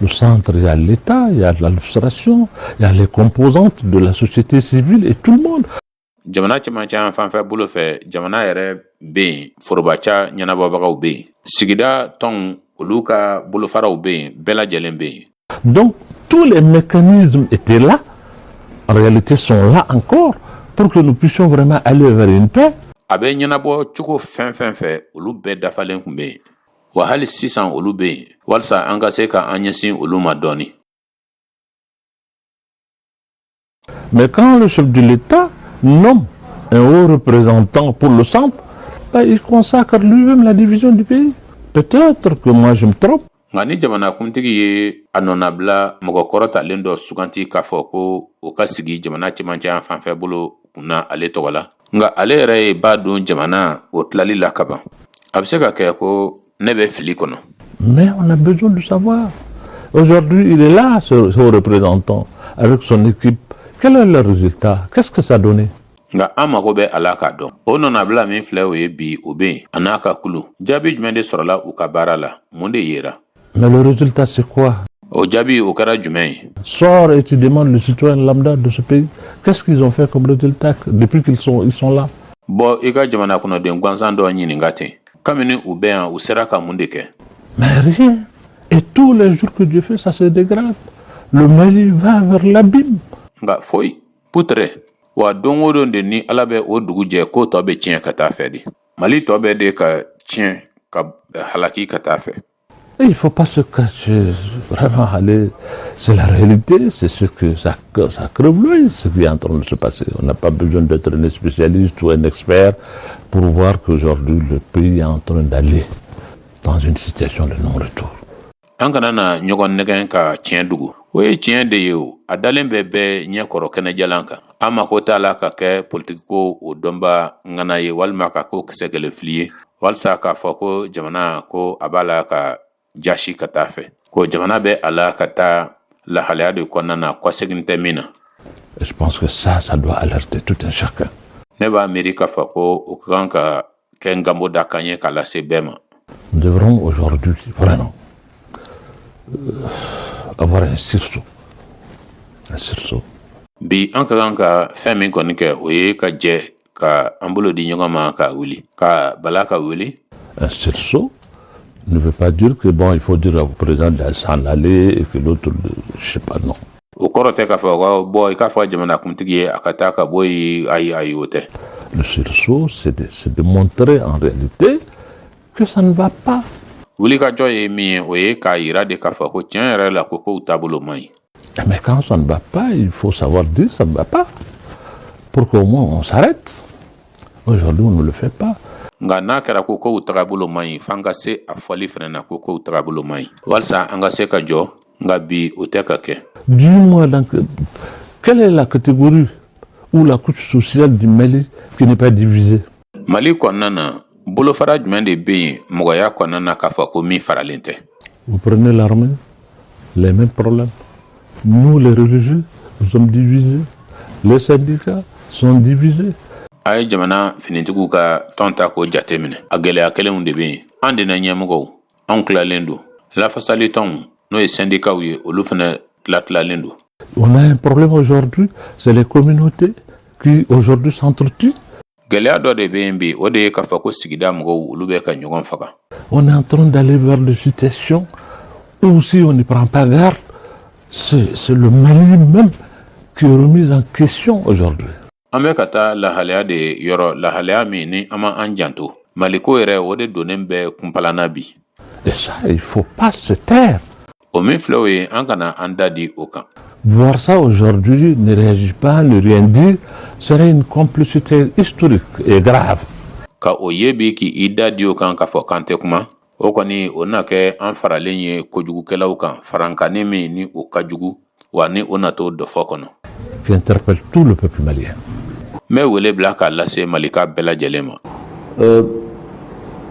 Le centre, il y a l'État, il y a l'administration, il y a les composantes de la société civile et tout le monde. Jamana cɛmancɛ yan fan fɛ bolo fɛ jamana yɛrɛ bɛ yen forobaca ɲɛnabɔbagaw bɛ yen sigida tɔnw olu ka bolofaraw bɛ yen bɛɛ lajɛlen bɛ yen. Donc tous les mécanismes étaient là, en réalité sont là encore pour que nous puissions vraiment aller vers une paix. A bɛ ɲɛnabɔ cogo fɛn fɛ olu bɛɛ dafalen kun bɛ yen wa hali sisan olu bɛ yen walasa an ka se ka an ɲɛsin olu ma dɔɔni. Mais quand le chef de l'État nomme un haut représentant pour le centre, il consacre lui-même la division du pays. Peut-être que moi je me trompe. Nka ni jamanakuntigi ye a nɔnabila mɔgɔ kɔrɔtalen dɔ suganti k'a fɔ ko o ka sigi jamana cɛmancɛ yan fan fɛ bolo kunna ale tɔgɔ la nga ale yɛrɛ ye b'a don jamana o tilali la kaban a bɛ se ka kɛ ko ne bɛ fili kɔnɔ. Mais on a besoin de savoir. Aujourd'hui, il est là, ce représentant, avec son équipe. Quel est le résultat? Qu'est-ce que ça a donné? Nga an mago bɛ ala k'a dɔn o nɔnabila min filɛ o ye bi o bɛ yen a n'a ka kulu jaabi jumɛn de sɔrɔla u ka baara la mun de yera. Mais le résultat, c'est quoi? O jaabi o kɛra jumɛn ye. Sors et tu demandes le citoyen lambda de ce pays. Qu'est-ce qu'ils ont fait comme résultat depuis qu'ils sont là? Bon, i ka jamana kɔnɔden gansan dɔ ɲininka ten kabini u bɛ yan u sera ka mun de kɛ. Mais rien. Et tous les jours que Dieu fait, ça se dégrade. Le Mali va vers l'abîme. Nga foyi putre wa don o don de ni ala bɛ o dugu jɛ ko tɔ bɛ tiɲɛ ka taa fɛ de mali tɔ bɛ de ka tiɲɛ ka halaki ka taa fɛ. Et il ne faut pas se cacher, vraiment aller. C'est la réalité, c'est ce que ça crève l'œil, ce qui est en train de se passer. On n'a pas besoin d'être un spécialiste ou un expert pour voir qu'aujourd'hui le pays est en train d'aller dans une situation de non-retour. An kana na ɲɔgɔn nɛgɛn ka tiɲɛ dugu o ye tiɲɛ de ye o a dalen bɛ bɛɛ ɲɛ kɔrɔ kɛnɛjalan kan an mako t'a la ka kɛ politiki ko o dɔnba ŋana ye walima ka ko kisɛ kɛlɛfili ye walisa k'a fɔ ko jamana ko a b'a la ka jasi ka taa fɛ ko jamana bɛ a la ka taa lahalaya de kɔnɔna na kɔsegin tɛ min na. Et je pense que ça doit alerter tout un chacun. Ne b'a miiri k'a fɔ ko o ka kan ka kɛ ngambo da kan ye k'a lase bɛɛ ma. Nous devrons aujourd'hui vraiment avoir un sursaut. Un sursaut. Bi an ka kan ka fɛn min kɔni kɛ o ye ka jɛ ka an bolo di ɲɔgɔn ma ka wuli ka bala ka wuli. Un sursaut ne veut pas dire que bon, il faut dire au président de s'en aller et que l'autre, je sais pas, non. O kɔrɔ tɛ k'a fɔ bɔ i k'a fɔ jamana kuntigi ye a ka taa ka bɔ yen ayi o tɛ. Le sursaut, c'est de montrer en réalité que ça ne va pas. Wuli ka jɔ ye min ye o ye k'a yira de k'a fɔ ko tiɲɛ yɛrɛ la ko kow taabolo man ɲi. Mais quand ça ne va pas, il faut savoir dire ça ne va pas. Pour qu'au moins on s'arrête. Aujourd'hui, on ne le fait pas. Nga n'a kɛra ko kow taabolo man ɲi f'an ka se a fɔli fɛnɛ na ko kow taabolo man ɲi walasa an ka se ka jɔ nga bi o tɛ ka kɛ. Dis-moi donc, quelle est la catégorie ou la couche sociale du Mali qui n'est pas divisée? Mali kɔnɔna na bolofara jumɛn de bɛ yen mɔgɔya kɔnɔna na k'a fɔ ko min faralen tɛ. Vous prenez l'armée, les mêmes problèmes. Nous, les religieux, nous sommes divisés. Les syndicats sont divisés. A ye jamana finitigiw ka tɔn ta k'o jate minɛ a gɛlɛya kelenw de bɛ yen an dena ɲɛmɔgɔw anw tilalen don lafasali tɔnw n'o ye syndikaw ye olu fana tilalen don. On a un problème aujourd'hui, c'est les communautés qui aujourd'hui s'entretuent. Gɛlɛya dɔ de bɛ yen bi o de ye k'a fɔ ko sigida mɔgɔw olu bɛ ka ɲɔgɔn faga. On est en train d'aller vers des situations où si on ne prend pas garde, c'est le Mali même qui est remis en question aujourd'hui. An bɛ ka taa lahalaya de yɔrɔ lahalaya min ni an ma an janto maliko yɛrɛ o de donnen bɛ kunpalana bi. Et ça, il ne faut pas se taire. O min filɛ o ye an kana an da di o kan. Voir ça aujourd'hui, ne réagir pas, ne rien dire, serait une complicité historique et grave. Ka o ye bi k'i da di o kan k'a fɔ kan tɛ kuma o kɔni o na kɛ an faralen ye kojugukɛlaw kan farankani min ni o ka jugu wa ni o natɔ dɔ fɔ kɔnɔ. Qui interpelle tout le peuple malien. N bɛ wele bila k'a lase malika bɛɛ lajɛlen ma.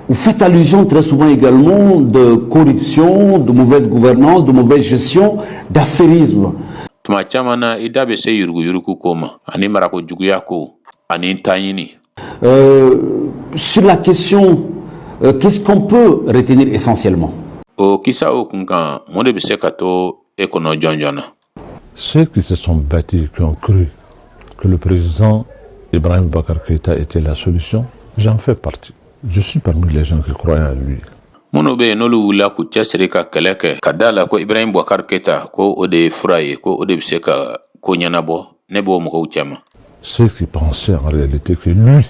Vous faites allusion très souvent également de corruption, de mauvaise gouvernance, de mauvaise gestion, d'affairisme. Tuma caman na i da bɛ se yuruguyurugu ko ma ani marako juguya ko ani taɲini. Sur la question, qu'est-ce qu'on peut retenir essentiellement? O kisa o kun kan mun de bɛ se ka to e kɔnɔ jɔnjɔn na. Ceux qui se sont bâtis, qui ont cru que le président Ibrahim Boubacar Keïta était la solution, j'en fais partie. Je suis parmi les gens qui croient en lui. Minnu bɛ yen n'olu wulila k'u cɛsiri ka kɛlɛ kɛ ka da la ko Ibrahim Boubacar Keïta ko o de ye fura ye ko o de bɛ se ka ko ɲɛnabɔ ne b'o mɔgɔw cɛma. Ceux qui pensaient en réalité que lui,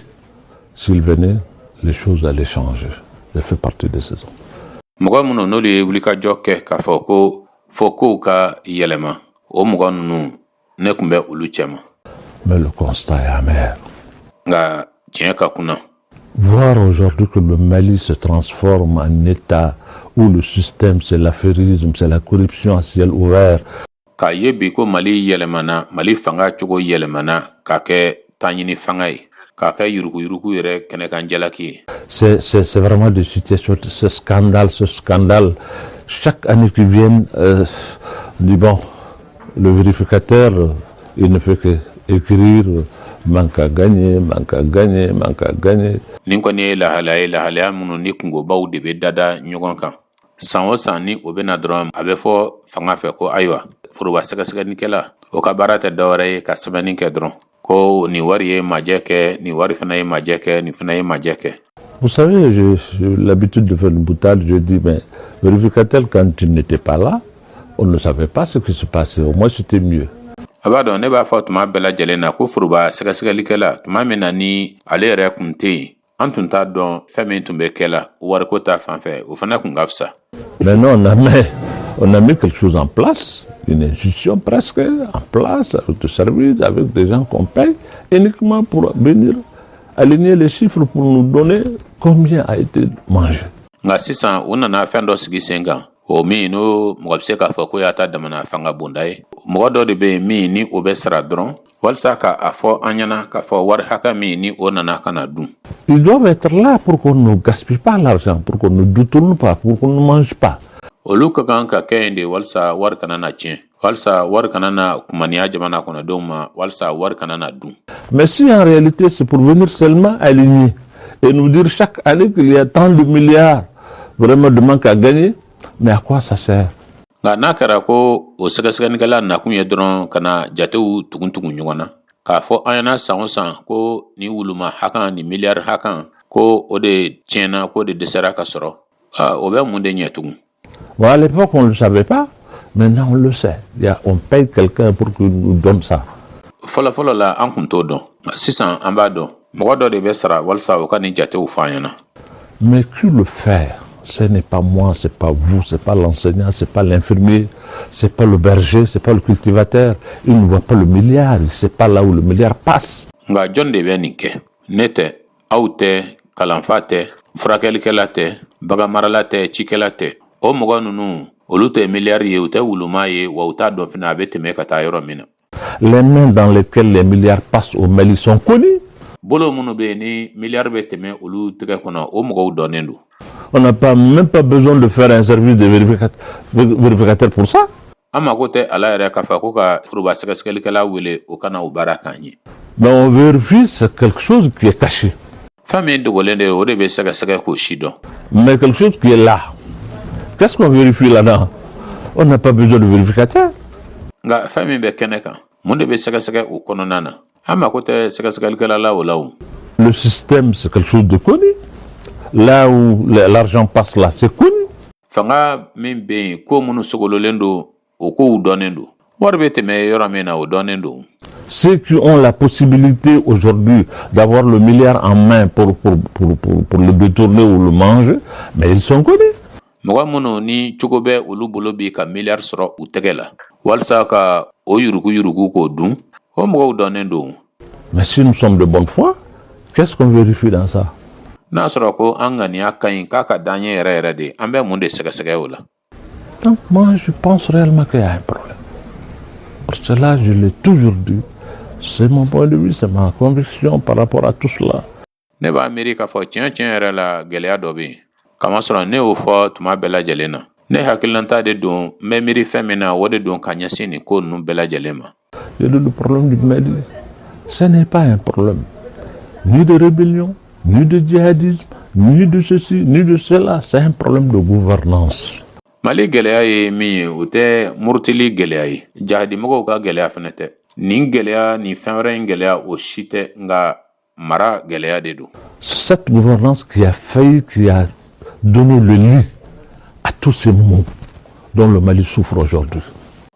s'il venait, les choses allaient changer. Je fais partie de ces hommes. Mɔgɔ minnu n'olu ye wulikajɔ kɛ k'a fɔ ko fo kow ka yɛlɛma o mɔgɔ ninnu ne tun bɛ olu cɛma. Mais le constat est amer. Nka tiɲɛ ka kunna. Voir aujourd'hui que le Mali se transforme en État où le système c'est l'affairisme, c'est la corruption à ciel ouvert. K'a ye bi ko Mali yɛlɛmana Mali fanga cogo yɛlɛmana k'a kɛ taa ɲini fanga ye k'a kɛ yurugu yɛrɛ kɛnɛ kan jalaki ye. C'est vraiment des situations, ce scandale. Chaque année qui vient, dit bon, le vérificateur, il ne fait que écrire, manque à gagner. Ni kɔni ye lahalaya minnu ni kungobaw de bɛ dada ɲɔgɔn kan. San o san ni o bɛ na dɔrɔn a bɛ fɔ fanga fɛ ko ayiwa foroba sɛgɛsɛgɛlikɛla o ka baara tɛ dɔwɛrɛ ye ka sɛbɛnni kɛ dɔrɔn ko nin wari ye majɛ kɛ nin wari fana ye majɛ kɛ nin fana ye majɛ kɛ. Vous savez, j'ai l'habitude de faire une boutade, je dis, mais vérificateur, quand tu n'étais pas là, on ne savait pas ce qui se passait, au moins c'était mieux. A b'a dɔn ne b'a fɔ tuma bɛɛ lajɛlen na ko foroba sɛgɛsɛgɛlikɛla tuma min na ni ale yɛrɛ kun tɛ yen an tun t'a dɔn fɛn min tun bɛ kɛ la wariko ta fanfɛ o fana kun ka fisa. Maintenant on a mis quelque chose en place, une institution presque en place, avec des services, avec des gens qu'on paye, uniquement pour venir aligner les chiffres pour nous donner combien a été mangé. Nka sisan u nana fɛn dɔ sigi sen kan o min n'o mɔgɔ bɛ se k'a fɔ ko y'a ta damana fanga bonda ye mɔgɔ dɔ de bɛ yen min ni o bɛ sara dɔrɔn walasa k'a fɔ an ɲɛna k'a fɔ wari hakɛ min ni o nana ka na dun. Ils doivent être là pour qu'on ne gaspille pas l'argent, pour qu'on ne détourne pas, pour qu'on ne mange pas. Olu ka kan ka kɛ yen de walasa wari kana na tiɲɛ walasa wari kana na kumaniya jamana kɔnɔdenw ma walasa wari kana na dun. Mais si en réalité c'est pour venir seulement aligner et nous dire chaque année qu'il y a tant de milliards vraiment de manque à gagner, mais à quoi ça sert? Nka n'a kɛra ko o sɛgɛsɛgɛlikɛla nakun ye dɔrɔn ka na jatew tugun ɲɔgɔn na k'a fɔ an ɲɛna san o san ko ni wuluma hakan ni miliyari hakan ko o de tiɲɛna ko de dɛsɛra ka sɔrɔ o bɛ mun de ɲɛ tugun. Bon, à l'époque on ne le savait pas, maintenant on le sait. On paye quelqu'un pour qu'il nous donne ça. Fɔlɔfɔlɔ la an kun t'o dɔn sisan an b'a dɔn mɔgɔ dɔ de bɛ sara walasa o ka ni jatew fɔ an ɲɛna. Mais qui le fait? Ce n'est pas moi, c'est pas vous, c'est pas l'enseignant, c'est pas l'infirmier, c'est pas le berger, c'est pas le cultivateur. Il ne voit pas le milliard, il sait pas là où le milliard passe. Nka jɔn de bɛ nin kɛ ne tɛ aw tɛ kalanfa tɛ furakɛlikɛla tɛ baganmarala tɛ cikɛla tɛ o mɔgɔ ninnu olu tɛ miliyari ye u tɛ wuluma ye wa u t'a dɔn fana a bɛ tɛmɛ ka taa yɔrɔ min na. Les mains dans lesquelles les milliards passent au Mali sont connues. Bolo minnu bɛ yen ni miliyari bɛ tɛmɛ olu tɛgɛ kɔnɔ o mɔgɔw dɔnnen don. On n'a même pas besoin de faire un service de vérificateur pour ça. An mako tɛ ala yɛrɛ k'a fɔ ko ka foroba sɛgɛsɛgɛlikɛla wele o kana o baara k'an ye. Mais on vérifie, c'est quelque chose qui est caché. Fɛn min dogolen de o de bɛ sɛgɛsɛgɛ k'o si dɔn. Mais quelque chose qui est là. Qu'est-ce qu'on vérifie là-dedans? On n'a pas besoin de vérificateur. Nka fɛn min bɛ kɛnɛ kan mun de bɛ sɛgɛsɛgɛ o kɔnɔna na an mako tɛ sɛgɛsɛgɛlikɛla la o la o. Le système c'est quelque chose de connu. Là où l'argent passe là, c'est connu. Fanga min bɛ yen ko minnu sogololen don o kow dɔnnen don wari bɛ tɛmɛ yɔrɔ min na o dɔnnen don. Ceux qui ont la possibilité aujourd'hui d'avoir le milliard en main pour le détourner ou le manger, mais ils sont connus. Mɔgɔ minnu ni cogo bɛ olu bolo bi ka miliyari sɔrɔ u tɛgɛ la walasa ka o yurugu k'o dun o mɔgɔw dɔnnen don. Mais si nous sommes de bonne foi, qu'est-ce qu'on vérifie dans ça? N'a sɔrɔ ko an ŋaniya ka ɲi k'a ka d'an ye yɛrɛ de an bɛ mun de sɛgɛsɛgɛ o la. Donc moi je pense réellement qu'il y a un problème. Pour cela je l'ai toujours dit. C'est mon point de vue, c'est ma conviction par rapport à tout cela. Ne b'a miiri k'a fɔ tiɲɛ yɛrɛ la gɛlɛya dɔ bɛ yen kamasɔrɔ ne y'o fɔ tuma bɛɛ lajɛlen na ne hakililanta de don n bɛ miiri fɛn min na o de don ka ɲɛsin nin ko ninnu bɛɛ lajɛlen ma. Le problème du Mali, ce n'est pas un problème ni de rébellion, ni de djihadisme, ni de ceci, ni de cela, c'est un problème de gouvernance. Mali gɛlɛya ye min ye o tɛ murutili gɛlɛya ye jahadimɔgɔw ka gɛlɛya fana tɛ nin gɛlɛya ni fɛn wɛrɛ in gɛlɛya o si tɛ nka mara gɛlɛya de don. Cette gouvernance qui a failli, qui a donné le lit à tous ces maux dont le Mali souffre aujourd'hui.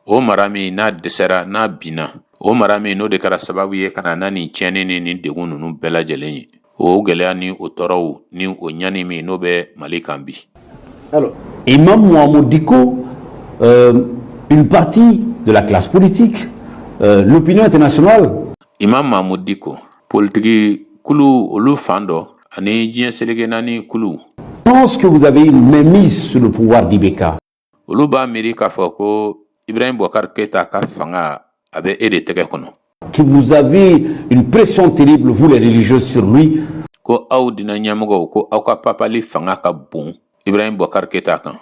O mara min n'a dɛsɛra n'a binna o mara min n'o de kɛra sababu ye ka na ni tiɲɛni ni nin degun ninnu bɛɛ lajɛlen ye o gɛlɛya ni o tɔɔrɔw ni o ɲani min n'o bɛ Mali kan bi. Alors, Imam Mohamed Dicko, une partie de la classe politique, l'opinion internationale. Imam Mohamed Dicko, politiki kulu olu fan dɔ ani diɲɛ seleke naani kulu. Pense que vous avez une mainmise sur le pouvoir d'Ibeka. Olu b'a miiri k'a fɔ ko Ibrahim Boubacar Keïta ka fanga a bɛ e de tɛgɛ kɔnɔ. que vous avez une pression terrible, vous les religieux, sur lui. Ko aw dina nyamugo ko aw ka papali fanga ka bon Ibrahim Boubacar Keïta kan.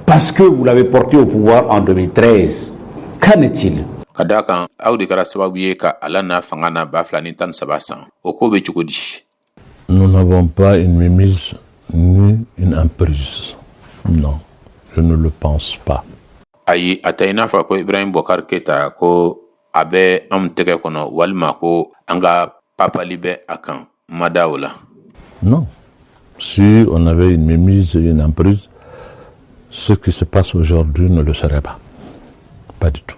Parce que vous l'avez porté au pouvoir en 2013. Qu'en est-il? Kadakan aw de kara sababu ye ka ala na fanga na ba flani tan sabasan o ko be chukudi. Nous n'avons pas une mémise ni une emprise. Non, je ne le pense pas. Ayi atayna fa ko Ibrahim Boubacar Keïta ko abe am tege kono walma ko anga papali be akan madaola. Non. Si on avait une mémise et une emprise, ce qui se passe aujourd'hui ne le serait pas. Pas du tout.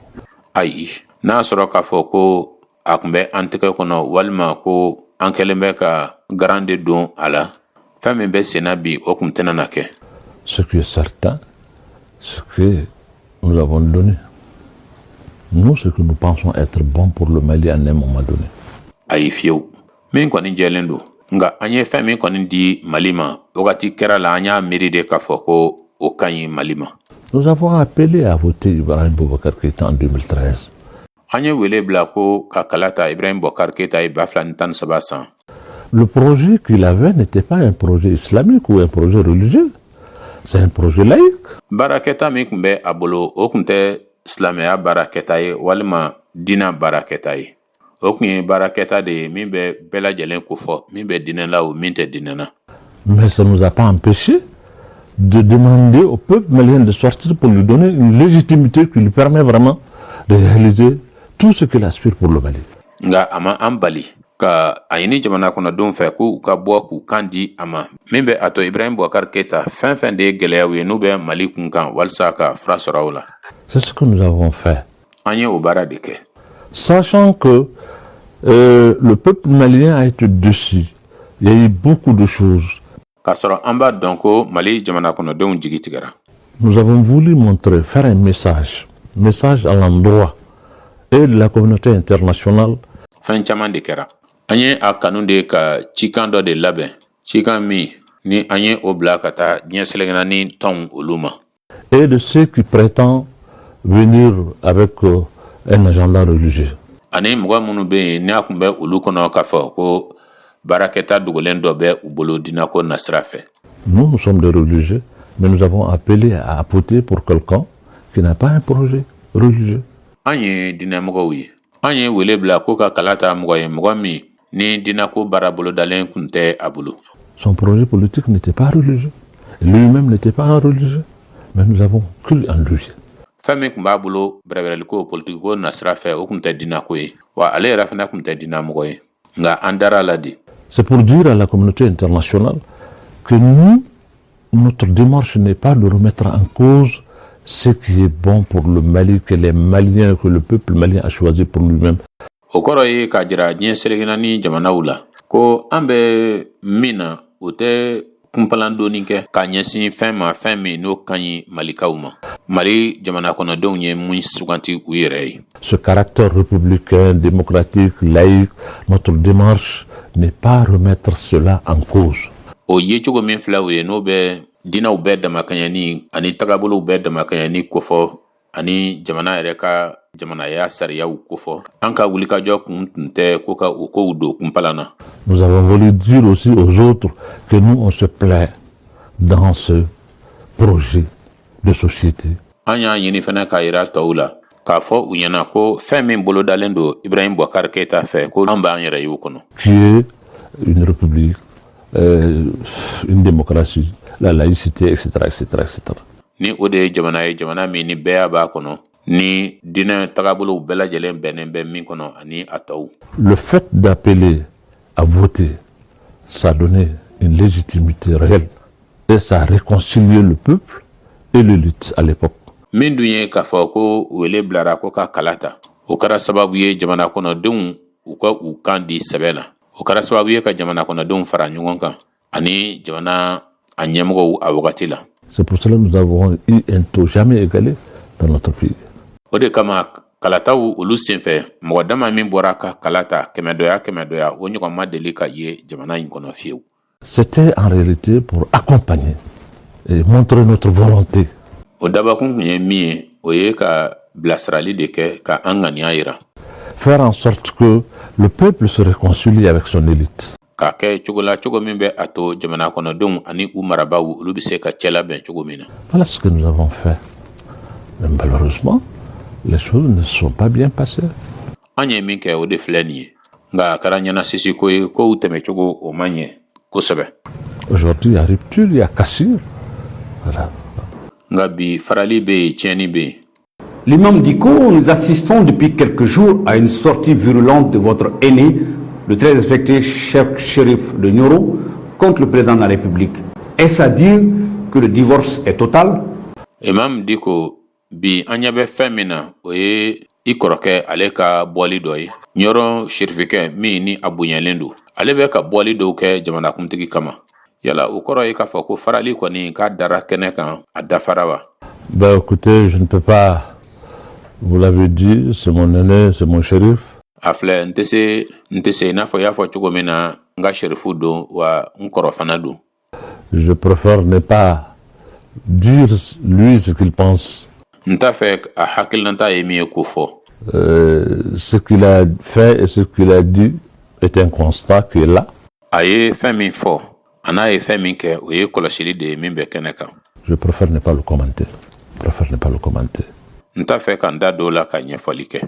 Ayi na soro ka fo ko akumbe anteke kono walma ko ankelembe ka grande don ala femme be senabi okum tenanake. Ce qui est certain, c'est que nous avons donné. Nous, ce que nous pensons être bon pour le Mali à un moment donné. Ayi fieu min koni jelendo nga anye femme koni di malima ogati kera la anya miride ka fo ko o kanyi malima. Nous avons appelé à voter Ibrahim Boubacar Keïta en 2013. Anye wele blako ka kalata Ibrahim Boubacar Keïta e baflan tan sabasan. Le projet qu'il avait n'était pas un projet islamique ou un projet religieux. C'est un projet laïque. Baraketa mi kumbe abolo o kunte islamia baraketa ye walima dina baraketa ye. O kun ye baraketa de min be bela jelen ko fo min be dinela ou min te dinena. Mais ça ne nous a pas empêché de demander au peuple malien de sortir pour lui donner une légitimité qui lui permet vraiment de réaliser tout ce qu'il aspire pour le Mali. Nga ama ambali ka ayini jamana kono don fe ku ka bo ku kandi ama min be ato Ibrahim Boubacar Keïta fin de geleawe no be Mali kun kan walsa ka frasorawla. C'est ce que nous avons fait. Anye o bara de ke. Sachant que le peuple malien a été déçu. Il y a eu beaucoup de choses. Kasoro amba donko Mali jamana kono don jigitigara. Nous avons voulu montrer, faire un message à l'endroit et de la communauté internationale. Fin chaman de kera. Anye a kanunde ka chikando de labe. Chikan mi ni anye o blakata dien selegna ni ton uluma. Et de ceux qui prétendent venir avec un agenda religieux. Ani mwa munu be ni akumbe ulu kono ka fo ko baraketa dugolen do be ubolo dinako nasrafe. Nous sommes des religieux, mais nous avons appelé à voter pour quelqu'un qui n'a pas un projet religieux. Anye dinamgo wi. Anye wele bla ko ka kalata mwa mi ni dinako barabolo dalen kunte abulu. Son projet politique n'était pas religieux. Lui-même n'était pas religieux. Mais nous avons cru en lui. Femme kumbabulo breveliko politiko nasrafe o kunte dinako yi. Wa ale rafna kunte dinamgo yi. Nga andara ladi. C'est pour dire à la communauté internationale que nous, notre démarche n'est pas de remettre en cause ce qui est bon pour le Mali, que les Maliens, que le peuple malien a choisi pour lui-même. Okoro ye ka jira dien selegina ni jamana wula ko ambe mina ote kumpalando ninke ka nyesi femme no kanyi malikauma Mali jamana kono don ye mun suganti uyere. Ce caractère républicain, démocratique, laïque, notre démarche n'est pas remettre cela en cause. O ye chogo min flawe no be dina u be dama kanyani ani tagabolo be dama kanyani kofo ani jamana ereka jamana ya sariya u kofo anka wulika jo kunte koka uko udo kumpalana. Nous avons voulu dire aussi aux autres que nous on se plaît dans ce projet de société. Anya yini fana kaira taula ka fo unyana ko femme bolo dalendo Ibrahim Boubacar Keïta fe ko amba anyere yukono. Qui est une république, une démocratie, la laïcité, etc., etc., etc. Ni ode jamana mi ni bea ba kono ni dina tagabolo bela jelen benembe min kono ani ataw. Le fait d'appeler à voter, ça a donné une légitimité réelle et ça a réconcilié le peuple et l'élite à l'époque. Min dunye ka fo ko wele blara ko ka kalata o kara sababu ye jamana kono dun u ka u kan di sebela o kara sababu ye ka jamana kono dun fara ɲɔgɔn kan ani jamana a ɲɛmɔgɔw a wagati la. C'est pour cela que nous avons eu un taux jamais égalé dans notre pays. O de kama kalataw olu senfɛ mɔgɔ dama min bɔra ka kalata kɛmɛ dɔya o ɲɔgɔn ma deli ka ye jamana in kɔnɔ fiyewu. C'était en réalité pour accompagner et montrer notre volonté. O dabakun kun ye min ye o ye ka bilasirali de kɛ ka an ŋaniya yira. faire en sorte que le peuple se réconcilie avec son élite. Ka kɛ cogo la cogo min bɛ a to jamana kɔnɔdenw ani u marabaw olu bɛ se ka cɛ labɛn cogo min na. Voilà ce que nous avons fait. Mais malheureusement, les choses ne se sont pas bien passées. An ye min kɛ o de filɛ nin ye nka a kɛra ɲɛnasisi ko ye kow tɛmɛcogo o man ɲɛ kosɛbɛ. Aujourd'hui, il y a rupture, il y a cassure. Voilà. Nka bi farali bɛ yen tiɲɛni bɛ yen. L'imam Diko, nous assistons depuis quelques jours à une sortie virulente de votre aîné, le très respecté chef shérif de Nioro, contre le président de la République. Est-ce à dire que le divorce est total? Imam Diko bi an ɲɛ bɛ fɛn min na o ye i kɔrɔkɛ ale ka bɔli dɔ ye. Nioro sherifikɛ min ni a bonyalen don. Ale bɛ ka bɔli dɔw kɛ jamanakuntigi kama. Yala o kɔrɔ ye k'a fɔ ko farali kɔni k'a dara kɛnɛ kan a dafara wa? Ben écoutez, je ne peux pas. Vous l'avez dit, c'est mon aîné, c'est mon shérif. A filɛ n tɛ se i n'a fɔ i y'a fɔ cogo min na n ka sherifu don wa n kɔrɔ fana don. Je préfère ne pas dire lui ce qu'il pense. N t'a fɛ a hakilinata ye min ye k'o fɔ. Ce qu'il a fait et ce qu'il a dit est un constat qui est là. A ye fɛn min fɔ a n'a ye fɛn min kɛ o ye kɔlɔsili de ye min bɛ kɛnɛ kan. Je préfère ne pas le commenter. N t'a fɛ ka n da don la ka ɲɛfɔli kɛ.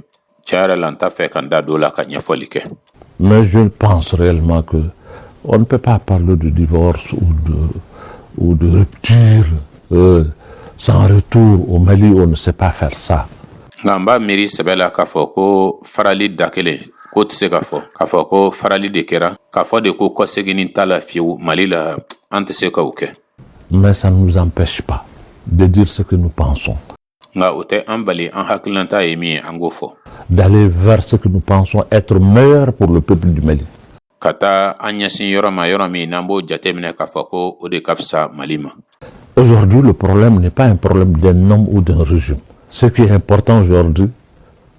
Tiɲɛ yɛrɛ la n t'a fɛ ka n da don la ka ɲɛfɔli kɛ. Mais je pense réellement que on ne peut pas parler de divorce ou de rupture sans retour au Mali. On ne sait pas faire ça. Nka n b'a miiri sɛbɛ la k'a fɔ ko farali da kelen k'o tɛ se ka fɔ k'a fɔ ko farali de kɛra k'a fɔ de ko kɔseginin t'a la fiyewu Mali la an tɛ se k'o kɛ. Mais ça ne nous empêche pas de dire ce que nous pensons. Nka o tɛ an bali an hakilinata ye min ye an k'o fɔ. D'aller vers ce que nous pensons être meilleur pour le peuple du Mali. Ka taa an ɲɛsin yɔrɔ ma yɔrɔ min n'an b'o jateminɛ k'a fɔ ko o de ka fisa Mali ma. Aujourd'hui, le problème n'est pas un problème d'un homme ou d'un régime. Ce qui est important aujourd'hui,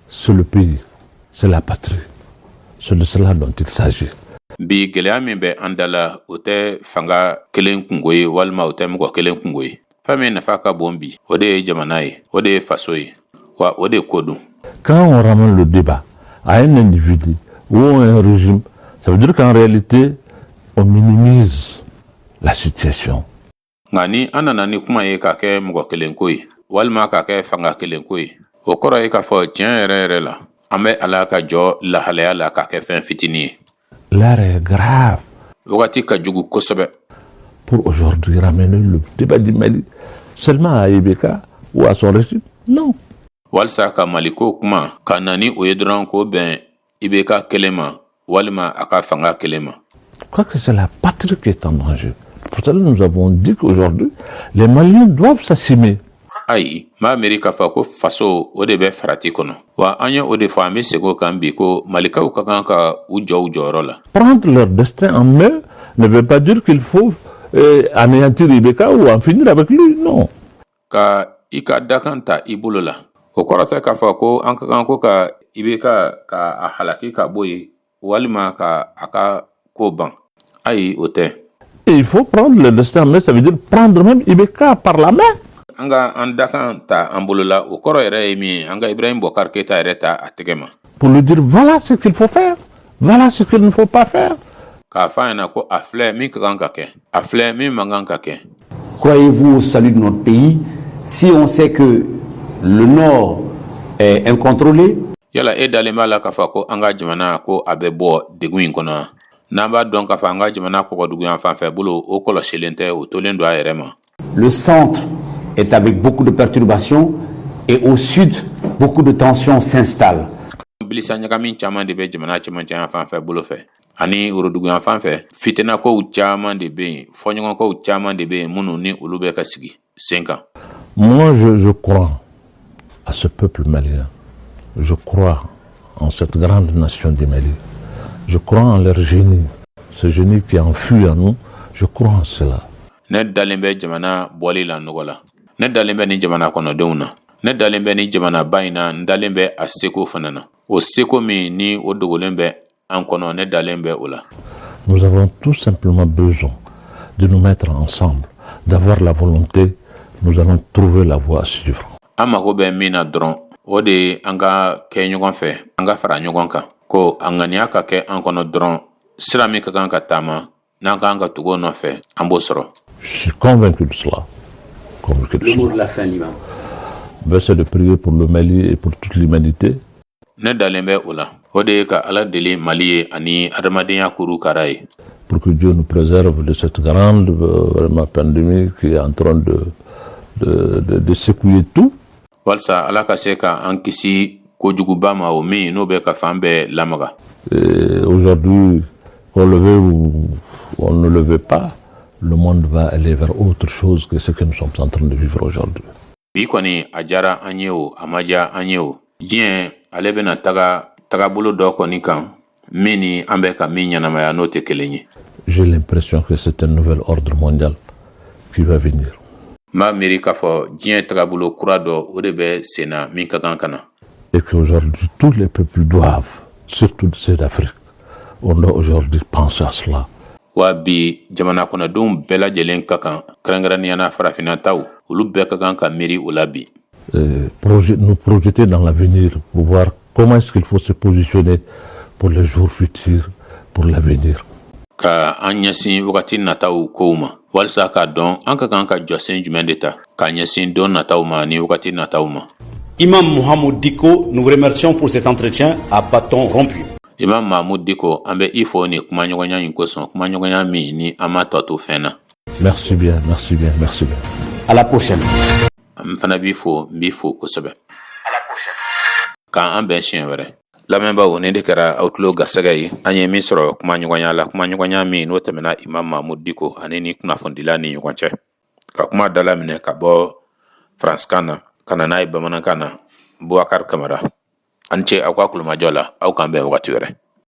c'est le pays, c'est la patrie. C'est de cela dont il s'agit. Bi gɛlɛya min bɛ an da la o tɛ fanga kelen kungo ye walima o tɛ mɔgɔ kelen kungo ye. Fɛn min nafa ka bon bi o de ye jamana ye o de ye faso ye wa o de ko don. Quand on ramène le débat à un individu ou à un régime, ça veut dire qu'en réalité, on minimise la situation. Nka ni an nana ni kuma ye k'a kɛ mɔgɔ kelen ko ye walima k'a kɛ fanga kelen ko ye o kɔrɔ ye k'a fɔ tiɲɛ yɛrɛ yɛrɛ la an bɛ ala ka jɔ lahalaya la k'a kɛ fɛn fitinin ye. L'heure est grave. Wagati ka jugu kosɛbɛ. Pour aujourd'hui ramener le débat du Mali seulement à Ibeka ou à son régime? Non. Walsa ka Mali ko kuma ka na ni o ye dɔrɔn ko bɛn Ibeka kelen ma walima a ka fanga kelen ma. Je crois que c'est la patrie qui est en danger. Pour cela, nous avons dit qu'aujourd'hui, les Maliens doivent s'assumer. Ayi, m'a miiri k'a fɔ ko faso o de bɛ farati kɔnɔ. Wa an ye o de fɔ an bɛ segin o kan bi ko Malikaw ka kan ka u jɔ u jɔyɔrɔ la. Prendre leur destin en main ne veut pas dire qu'il faut anéantir Ibeka ou en finir avec lui, non. Ka i ka dakan ta i bolo la. O kɔrɔ tɛ k'a fɔ ko an ka kan ko ka Ibeka ka a halaki ka bɔ yen walima ka a ka ko ban. Ayi, o tɛ. Et il faut prendre le destin en main, ça veut dire prendre même Ibeka par la main. An ka an dakan ta an bolo la o kɔrɔ yɛrɛ ye min ye an ka Ibrahim Boubacar Keïta yɛrɛ ta a tɛgɛ ma. Pour lui dire voilà ce qu'il faut faire, voilà ce qu'il ne faut pas faire. K'a fɔ a ɲɛna ko a filɛ min ka kan ka kɛ a filɛ min man kan ka kɛ. Croyez-vous au salut de notre pays si on sait que le Nord est incontrôlé? Yala e dalen b'a la k'a fɔ ko an ka jamana ko a bɛ bɔ degun in kɔnɔ n'an b'a dɔn k'a fɔ an ka jamana kɔgɔdugu yan fan fɛ bolo o kɔlɔsilen tɛ o tolen don a yɛrɛ ma. Le centre est avec beaucoup de perturbations et au sud, beaucoup de tensions s'installent. Bilisa ɲagamin caman de bɛ jamana cɛmancɛ yan fan fɛ bolo fɛ ani worodugu yan fan fɛ fitinako caman de bɛ yen fɔɲɔgɔnko caman de bɛ yen minnu ni olu bɛ ka sigi sen kan. Moi, je crois à ce peuple malien. Je crois en cette grande nation du Mali. Je crois en leur génie. Ce génie qui enfui en nous, je crois en cela. Ne dalen bɛ jamana bɔli la nɔgɔ la. Ne dalen bɛ ni jamana kɔnɔdenw na. Ne dalen bɛ ni jamana ba in na, n dalen bɛ a seko fana na. O seko min ni o dogolen bɛ an kɔnɔ, ne dalen bɛ o la. Nous avons tout simplement besoin de nous mettre ensemble, d'avoir la volonté. Nous allons trouver la voie à suivre. An mago bɛ min na dɔrɔn, o de an ka kɛ ɲɔgɔn fɛ an ka fara ɲɔgɔn kan ko a ŋaniya ka kɛ an kɔnɔ dɔrɔn sira min ka kan ka taama n'an ka kan ka tugu o nɔfɛ an b'o sɔrɔ. Je suis convaincu de cela. Convaincu de Le mot cela. de la fin, l'imam. Ben, c'est de prier pour le Mali et pour toute l'humanité. Ne dalen bɛ o la o de ye ka ala deli Mali ye ani adamadenya kuru kara ye. Pour que Dieu nous préserve de cette grande vraiment pandémie qui est en train de secouer tout. Walsa ala ka se ka an kisi kojuguba ma o min n'o bɛ ka fan bɛɛ lamaga. Et aujourd'hui, qu'on le veuille ou on ne le veut pas, le monde va aller vers autre chose que ce que nous sommes en train de vivre aujourd'hui. Bi kɔni a diyara an ye o a ma diya an ye o diɲɛ ale bɛna tagabolo dɔ kɔni kan min ni an bɛ ka min ɲɛnamaya n'o tɛ kelen ye. J'ai l'impression que c'est un nouvel ordre mondial qui va venir. M'a miiri k'a fɔ diɲɛ tagabolo kura dɔ o de bɛ sen na min ka kan ka na. Et qu'aujourd'hui, tous les peuples doivent, surtout ceux d'Afrique, on doit aujourd'hui penser à cela. Wa bi jamana kɔnɔdenw bɛɛ lajɛlen ka kan kɛrɛnkɛrɛnnenya na farafinna taw olu bɛɛ ka kan ka miiri o la bi. Nous projeter dans l'avenir pour voir comment est-ce qu'il faut se positionner pour les jours futurs, pour l'avenir. Ka an ɲɛsin wagati nataw kow ma walasa k'a dɔn an ka kan ka jɔsen jumɛn de ta k'a ɲɛsin don nataw ma ni wagati nataw ma. Imam Mohamed Diko, nous vous remercions pour cet entretien à bâton rompu. Imam Mahmoud Diko, an bɛ i fo ni kumaɲɔgɔnya in kosɔn kumaɲɔgɔnya min ni an ma tɔ to fɛn na. Merci bien, merci bien, merci bien. À la prochaine. N fana b'i fo n b'i fo kosɛbɛ. À la prochaine. K'an bɛn siɲɛ wɛrɛ. Lamɛnbaw ni de kɛra aw tulo garisɛgɛ ye an ye min sɔrɔ kumaɲɔgɔnya la kumaɲɔgɔnya min n'o tɛmɛna Imam Mahmoud Diko ani ni kunnafonidila ni ɲɔgɔn cɛ ka kuma dala minɛ ka bɔ faransikan na ka na n'a ye bamanankan na Bubakari Kamara an ce aw ka kulomajɔ la aw k'an bɛn wagati wɛrɛ.